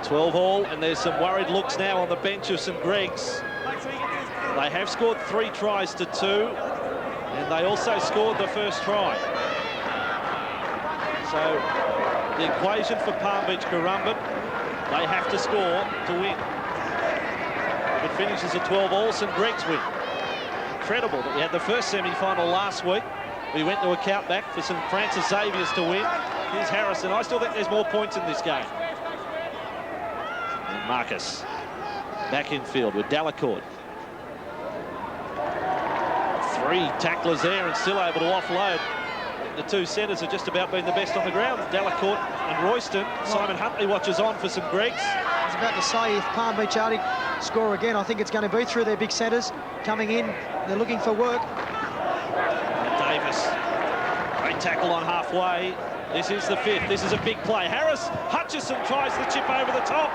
guys. 12-all, and there's some worried looks now on the bench of St Greg's. They have scored 3 tries to 2, and they also scored the first try. So the equation for Palm Beach Currumbin, they have to score to win. If it finishes at 12-all, St Greg's win. Incredible that we had the first semi-final last week. We went to a countback for St Francis Xavier's to win. Here's Harrison. I still think there's more points in this game. And Marcus back in field with Delacourt. 3 tacklers there and still able to offload. The 2 centres have just about been the best on the ground. Delacourt and Royston. Simon Huntley watches on for St Greg's. I was about to say, if Palm Beach Arctic score again, I think it's going to be through their big centres coming in. They're looking for work. And Davis, great tackle on halfway. This is the 5th. This is a big play. Harris Hutchison tries the chip over the top.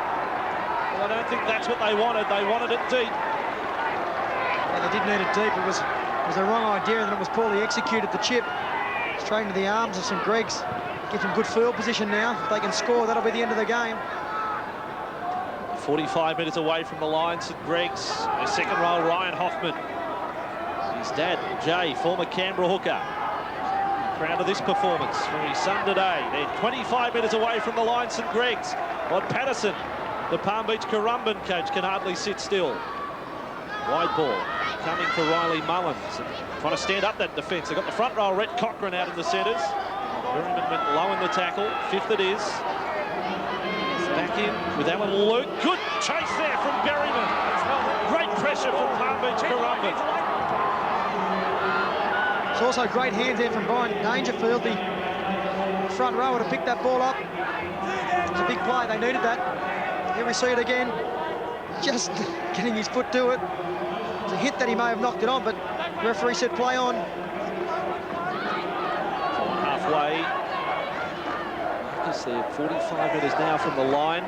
Well, I don't think that's what they wanted. They wanted it deep. Yeah, they did need it deep. It was the wrong idea, and then it was poorly executed. The chip straight into the arms of St Greg's. Gives them good field position now. If they can score, that'll be the end of the game. 45 minutes away from the line, St Greg's. Their second row, Ryan Hoffman. His dad, Jay, former Canberra hooker. Proud of this performance from his son today. They're 25 minutes away from the line, St Greg's. Rod Patterson, the Palm Beach Currumbin coach, can hardly sit still. Wide ball coming for Riley Mullins. Trying to stand up that defence. They've got the front row, Rhett Cochran out in the centres. Currumbin went low in the tackle. 5th it is. Back in with Alan Luke. Good chase there from Berryman. Great pressure from Palm Beach Currumbin. It's also great hands there from Brian Dangerfield. The front row to pick that ball up. It was a big play. They needed that. Here we see it again. Just getting his foot to it. It was a hit that he may have knocked it on, but the referee said play on. Halfway. They're 45 metres now from the line.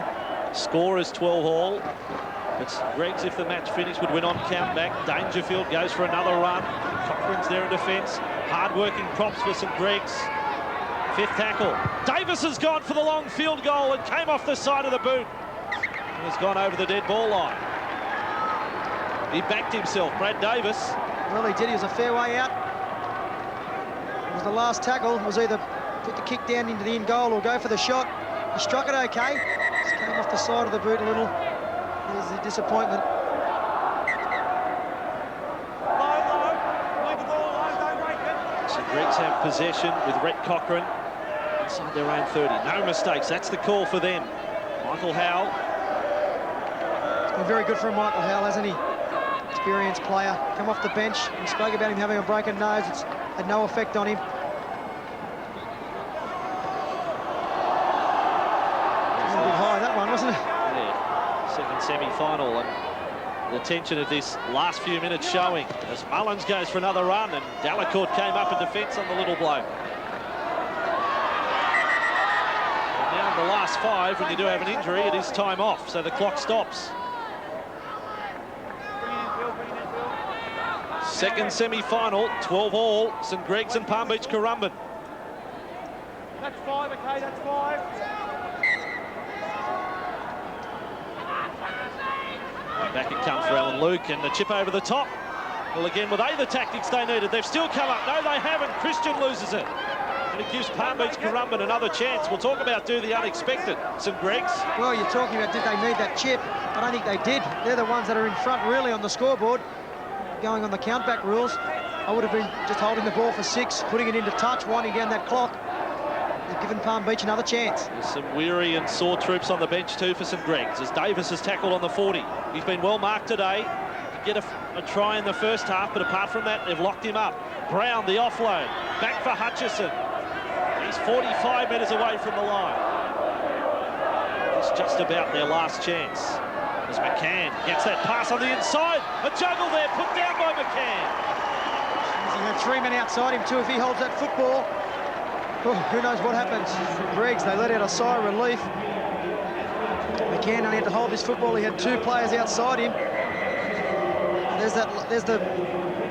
Score is 12-all. It's Greg's, if the match finished, would win on countback. Dangerfield goes for another run. Cochran's there in defence. Hard-working props for St Greg's. 5th tackle. Davis has gone for the long field goal and came off the side of the boot. And has gone over the dead ball line. He backed himself, Brad Davis. Well, he did. He was a fair way out. It was the last tackle. It was either put the kick down into the in goal or go for the shot. He struck it okay. Just came off the side of the boot a little. There's the disappointment. Low, low. Greeks have possession with Rhett Cochrane inside their own 30. No mistakes, that's the call for them. Michael Howell. It's been very good for him, Michael Howell, hasn't he? Experienced player, come off the bench. We spoke about him having a broken nose. It's had no effect on him. A little bit high, that one, wasn't it? Yeah, second semi-final, and the tension of this last few minutes showing as Mullins goes for another run, and Delacourt came up in defence on the little bloke. And now in the last 5, when you do have an injury, it is time off, so the clock stops. Second semi-final, 12 all, St Greg's and Palm Beach Currumbin. That's 5, okay, that's 5. Back it comes for Alan Luke, and the chip over the top. Well, again, were they the tactics they needed? They've still come up. No, they haven't. Christian loses it. And it gives Palm Beach Currumbin another chance. We'll talk about do the unexpected. St Greg's. Well, you're talking about did they need that chip? I don't think they did. They're the ones that are in front really on the scoreboard. Going on the count-back rules, I would have been just holding the ball for 6, putting it into touch, winding down that clock. They've given Palm Beach another chance. There's some weary and sore troops on the bench too for St Greg's, as Davis has tackled on the 40. He's been well marked today. Could get a try in the first half, but apart from that, they've locked him up. Brown, the offload. Back for Hutchison. He's 45 metres away from the line. It's just about their last chance. As McCann gets that pass on the inside. A juggle there, put down by McCann. He had 3 men outside him too. If he holds that football, oh, who knows what happens. Greggs, they let out a sigh of relief. McCann only had to hold this football. He had 2 players outside him. There's the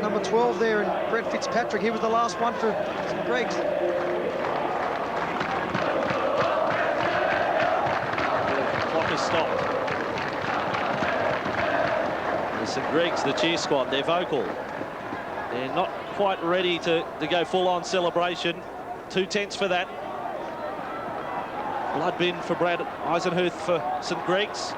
number 12 there, and Brett Fitzpatrick. He was the last one for Greggs. The clock has stopped. St Greg's, the cheer squad, they're vocal. They're not quite ready to go full-on celebration. 2 tenths for that. Blood bin for Brad Eisenhuth for St Greg's.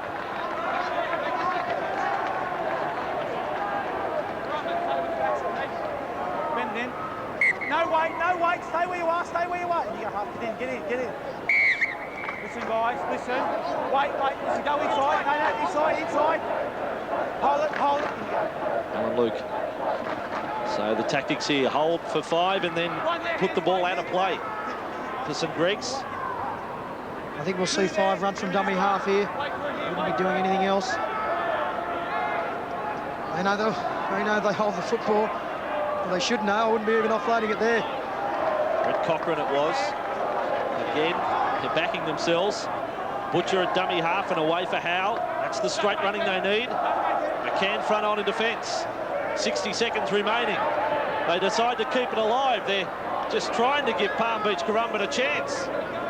Bend in. No wait, stay where you are, stay where you are. You go, get in. Listen, guys, listen. Wait, listen, go inside. No, inside. Hold it. Alan Luke. So the tactics here, hold for 5 and then put the ball out of play for St Greg's. I think we'll see 5 run from dummy half here. Wouldn't be doing anything else. They know they hold the football. Well, they should know. I wouldn't be even offloading it there. Rhett Cochrane it was. Again, they're backing themselves. Butcher at dummy half and away for Howell. That's the straight running they need. McCann front on in defence. 60 seconds remaining. They decide to keep it alive. They're just trying to give Palm Beach Currumbin a chance.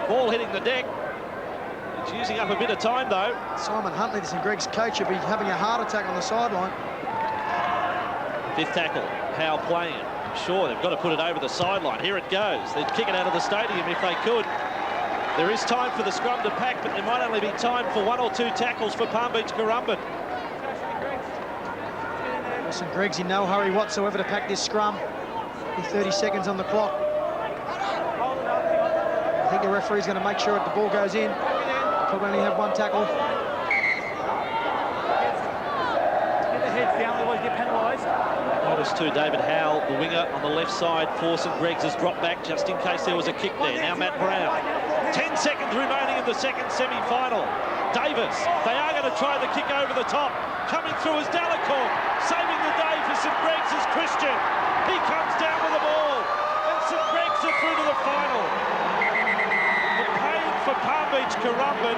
Ball hitting the deck. It's using up a bit of time though. Simon Huntley, the St Greg's coach, will be having a heart attack on the sideline. 5th tackle. Howell playing it. Sure, they've got to put it over the sideline. Here it goes. They'd kick it out of the stadium if they could. There is time for the scrum to pack, but there might only be time for 1 or 2 tackles for Palm Beach Currumbin. Well, St Greg's in no hurry whatsoever to pack this scrum. 30 seconds on the clock. I think the referee's going to make sure that the ball goes in. Probably only have 1 tackle. Get the heads down, otherwise get penalised. Notice too, David Howell, the winger on the left side for St Greg's, has dropped back just in case there was a kick there. Now Matt Brown. 10 seconds remaining in the second semi-final. Davis, they are going to try the kick over the top. Coming through is Delacourt. Saving the day for St Greg's is Christian. He comes down with the ball. And St Greg's are through to the final. The pain for Palm Beach Currumbin,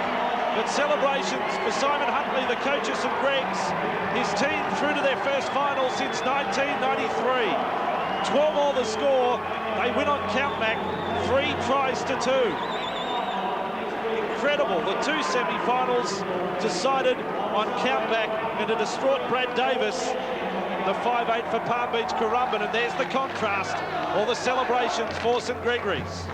but celebrations for Simon Huntley, the coach of St Greg's. His team through to their first final since 1993. 12 all the score. They win on countback, 3 tries to 2. Incredible. The 2 semi-finals decided on countback, and a distraught Brad Davis. The 5-8 for Palm Beach Currumbin, and there's the contrast. All the celebrations for St Gregory's.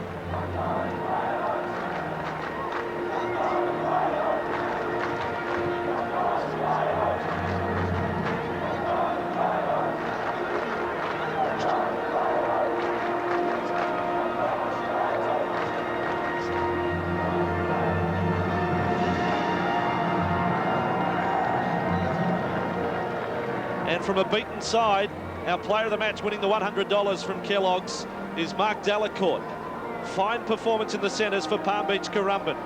And from a beaten side, our player of the match winning the $100 from Kellogg's is Mark Delacourt. Fine performance in the centres for Palm Beach Currumbin.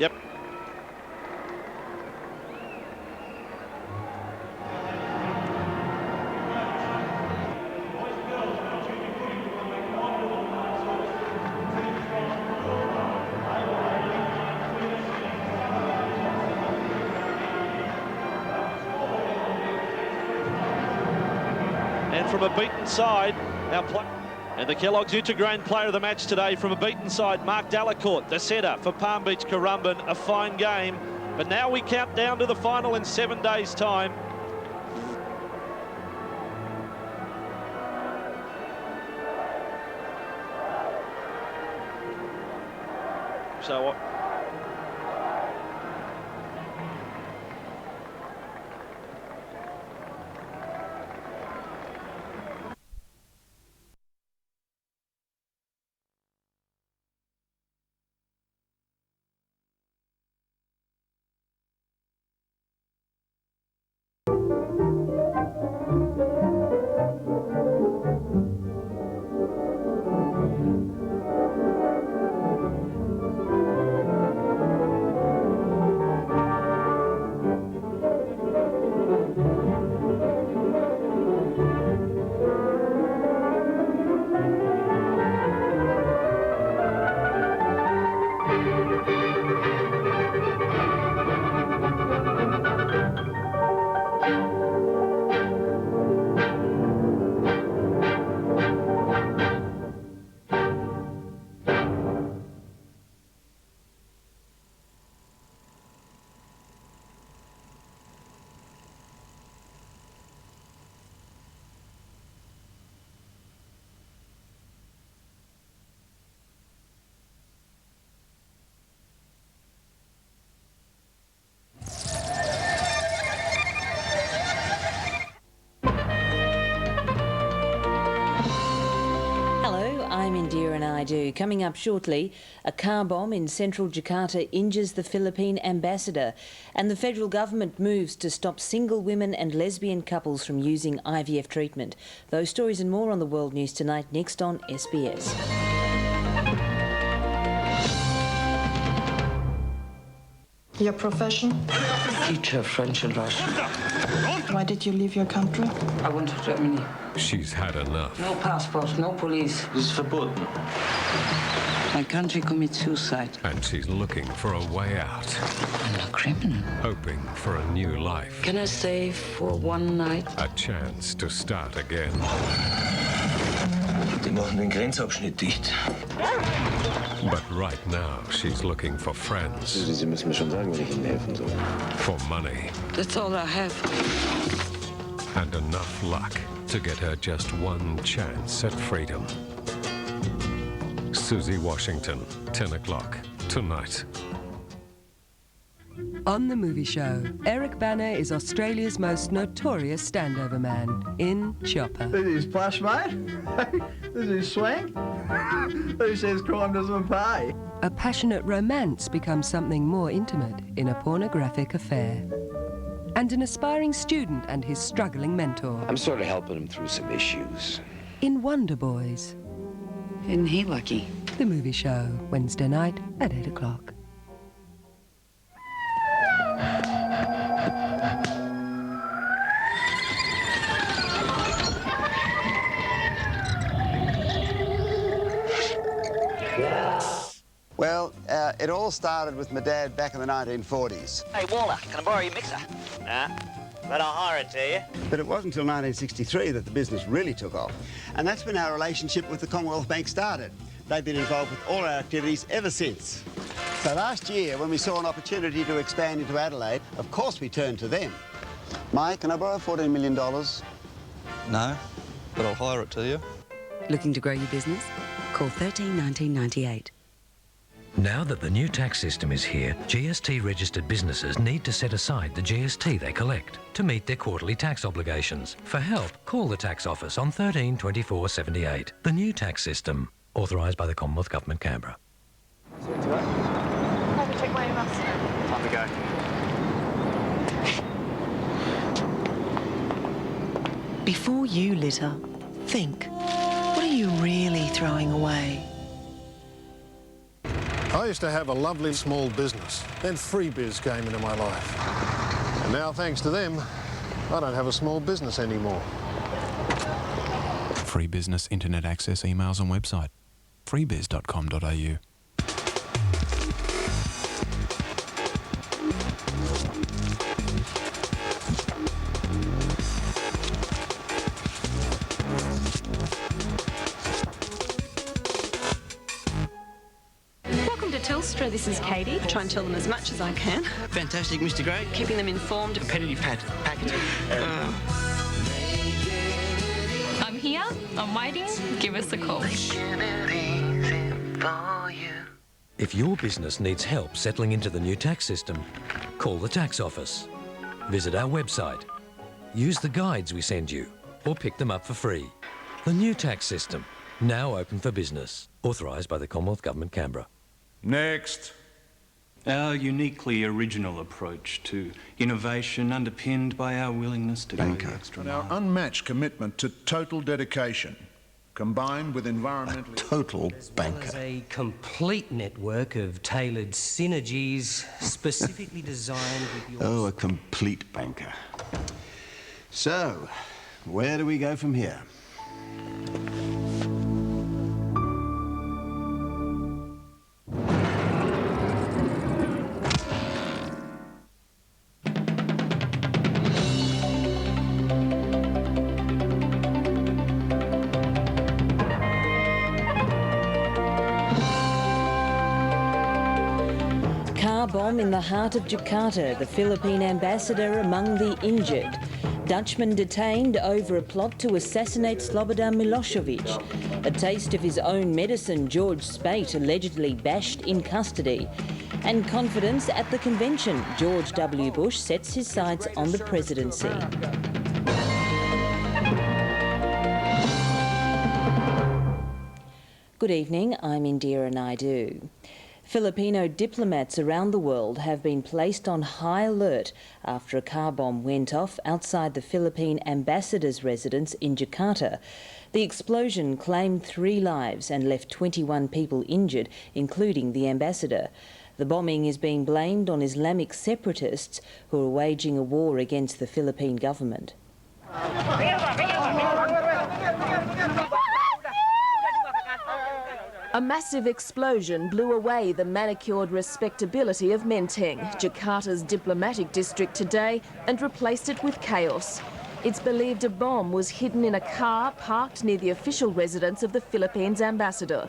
Yep. And from a beaten side, our play. And the Kellogg's Nutri-Grain player of the match today from a beaten side, Mark Delacourt, the setter for Palm Beach Currumbin. A fine game. But now we count down to the final in 7 days' time. So what? I'm Indira Naidu. Coming up shortly, a car bomb in central Jakarta injures the Philippine ambassador, and the federal government moves to stop single women and lesbian couples from using IVF treatment. Those stories and more on the World News Tonight, next on SBS. Your profession? Teacher, French and Russian. Why did you leave your country? I went to Germany. She's had enough. No passport, no police. Das ist verboten. My my country commit suicide. And she's looking for a way out. I'm a criminal. Hoping for a new life. Can I stay for one night? A chance to start again. Die machen den Grenzabschnitt dicht. But right now, she's looking for friends. Sie müssen mir schon sagen, wenn ich Ihnen helfen soll. For money. That's all I have. And enough luck to get her just one chance at freedom. Susie Washington, 10 o'clock tonight. On The Movie Show, Eric Bana is Australia's most notorious standover man in Chopper. This is plush, mate. This is swank. Who says crime doesn't pay? A passionate romance becomes something more intimate in a pornographic affair. And an aspiring student and his struggling mentor. I'm sort of helping him through some issues. In Wonder Boys. Isn't he lucky? The Movie Show, Wednesday night at 8 o'clock. Well, it all started with my dad back in the 1940s. Hey, Waller, can I borrow your mixer? Nah, but I'll hire it to you. But it wasn't until 1963 that the business really took off. And that's when our relationship with the Commonwealth Bank started. They've been involved with all our activities ever since. So last year, when we saw an opportunity to expand into Adelaide, of course we turned to them. Mike, can I borrow $14 million? No, but I'll hire it to you. Looking to grow your business? Call 13 1998. Now that the new tax system is here, GST-registered businesses need to set aside the GST they collect to meet their quarterly tax obligations. For help, call the tax office on 13 24 78. The new tax system, authorised by the Commonwealth Government, Canberra. Have a check my emails. Time to go. Before you litter, think. What are you really throwing away? I used to have a lovely small business. Then Freebiz came into my life. And now, thanks to them, I don't have a small business anymore. Free business internet access emails and website. freebiz.com.au. Telstra, this is Katie. Try and tell them as much as I can. Fantastic, Mr. Gray. Keeping them informed. Competitive packaging. I'm here. I'm waiting. Give us a call. If your business needs help settling into the new tax system, call the tax office. Visit our website. Use the guides we send you, or pick them up for free. The new tax system, now open for business. Authorised by the Commonwealth Government, Canberra. Next. Our uniquely original approach to innovation underpinned by our willingness to go the extra mile. And our unmatched commitment to total dedication, combined with environmental... Total banker. As a complete network of tailored synergies specifically designed with your... Oh, a complete banker. So, where do we go from here? Bomb in the heart of Jakarta, the Philippine ambassador among the injured. Dutchman detained over a plot to assassinate Slobodan Milosevic. A taste of his own medicine, George Speight allegedly bashed in custody. And confidence at the convention, George W. Bush sets his sights on the presidency. Good evening, I'm Indira Naidu. Filipino diplomats around the world have been placed on high alert after a car bomb went off outside the Philippine ambassador's residence in Jakarta. The explosion claimed 3 lives and left 21 people injured, including the ambassador. The bombing is being blamed on Islamic separatists who are waging a war against the Philippine government. A massive explosion blew away the manicured respectability of Menteng, Jakarta's diplomatic district today, and replaced it with chaos. It's believed a bomb was hidden in a car parked near the official residence of the Philippines ambassador.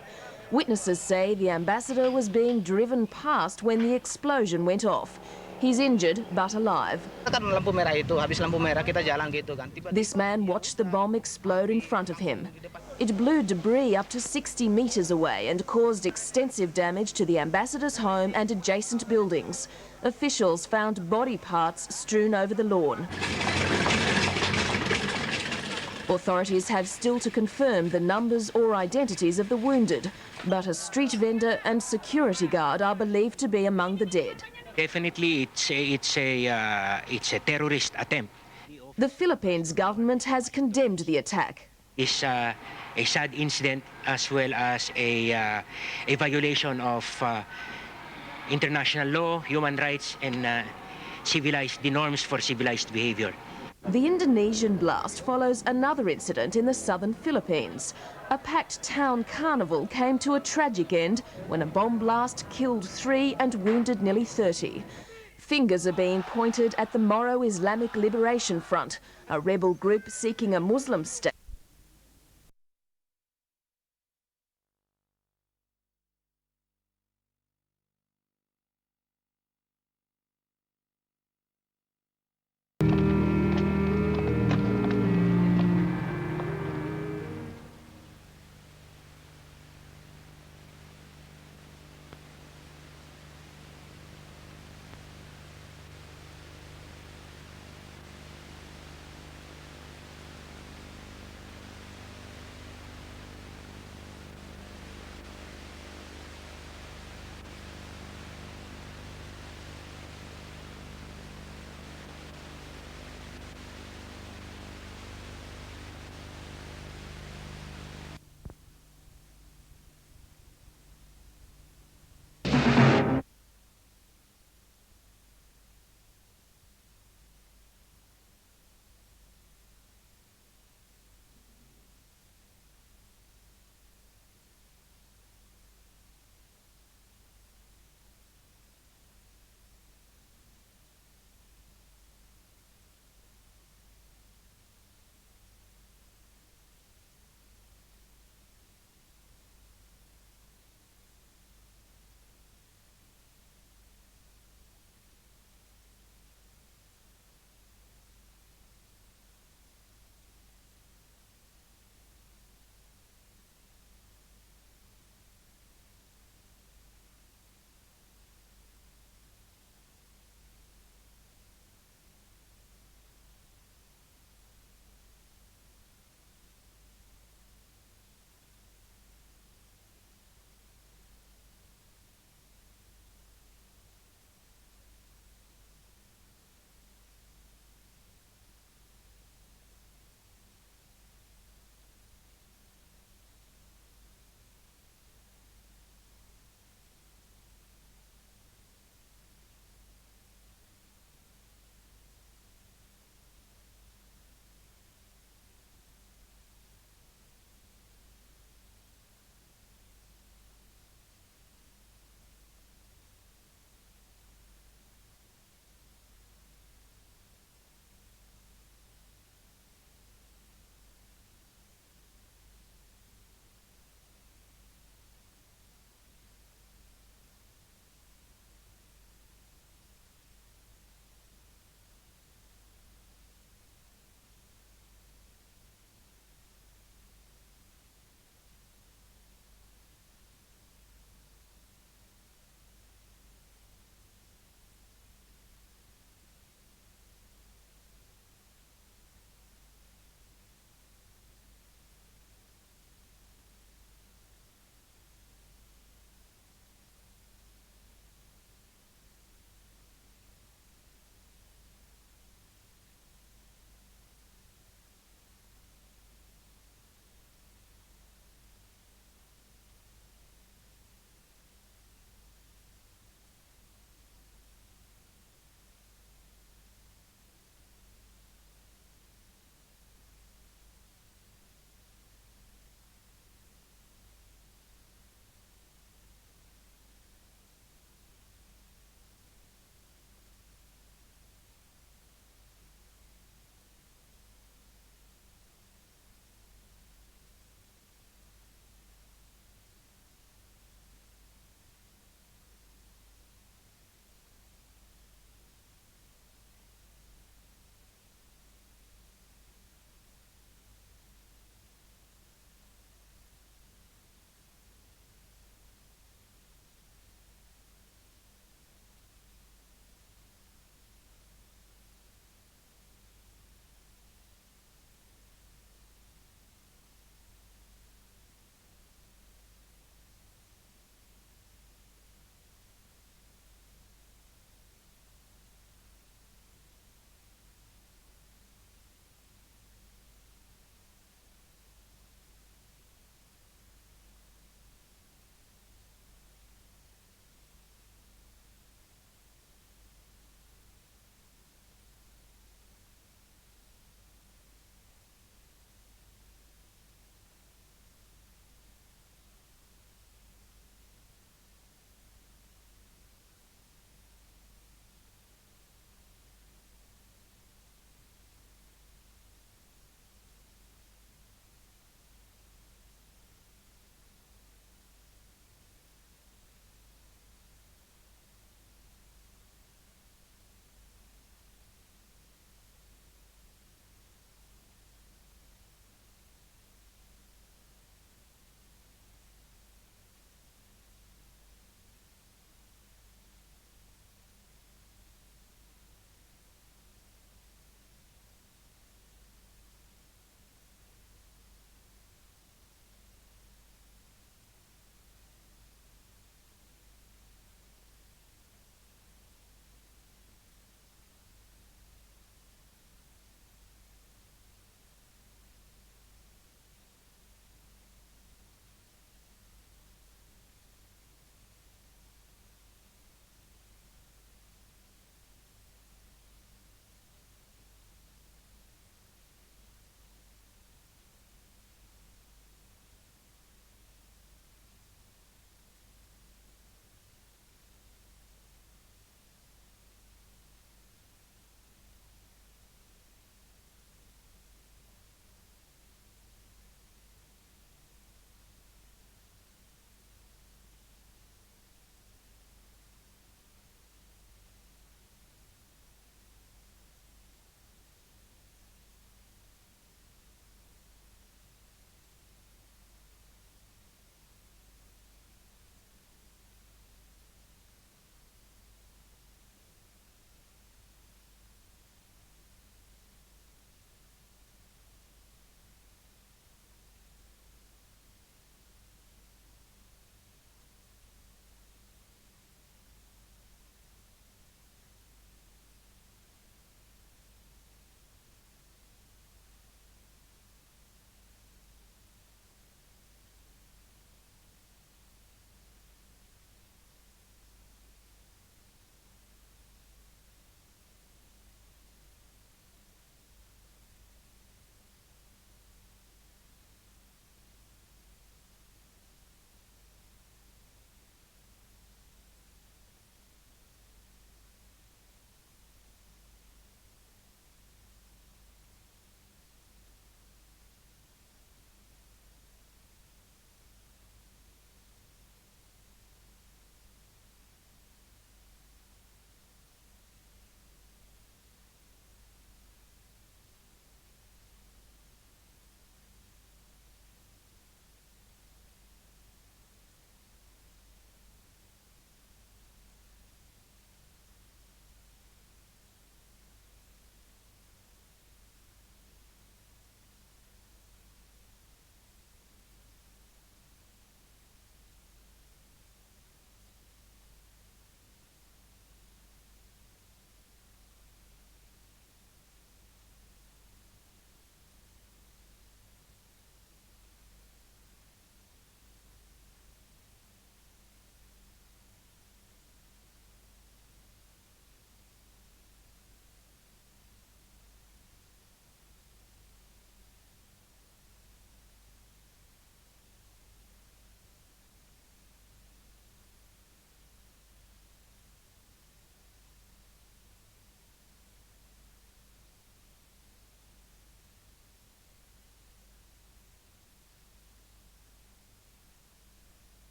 Witnesses say the ambassador was being driven past when the explosion went off. He's injured but alive. This man watched the bomb explode in front of him. It blew debris up to 60 metres away and caused extensive damage to the ambassador's home and adjacent buildings. Officials found body parts strewn over the lawn. Authorities have still to confirm the numbers or identities of the wounded, but a street vendor and security guard are believed to be among the dead. Definitely, it's a terrorist attempt. The Philippines government has condemned the attack. It's a sad incident as well as a violation of international law, human rights, and the norms for civilized behavior. The Indonesian blast follows another incident in the southern Philippines. A packed town carnival came to a tragic end when a bomb blast killed 3 and wounded nearly 30. Fingers are being pointed at the Moro Islamic Liberation Front, a rebel group seeking a Muslim state.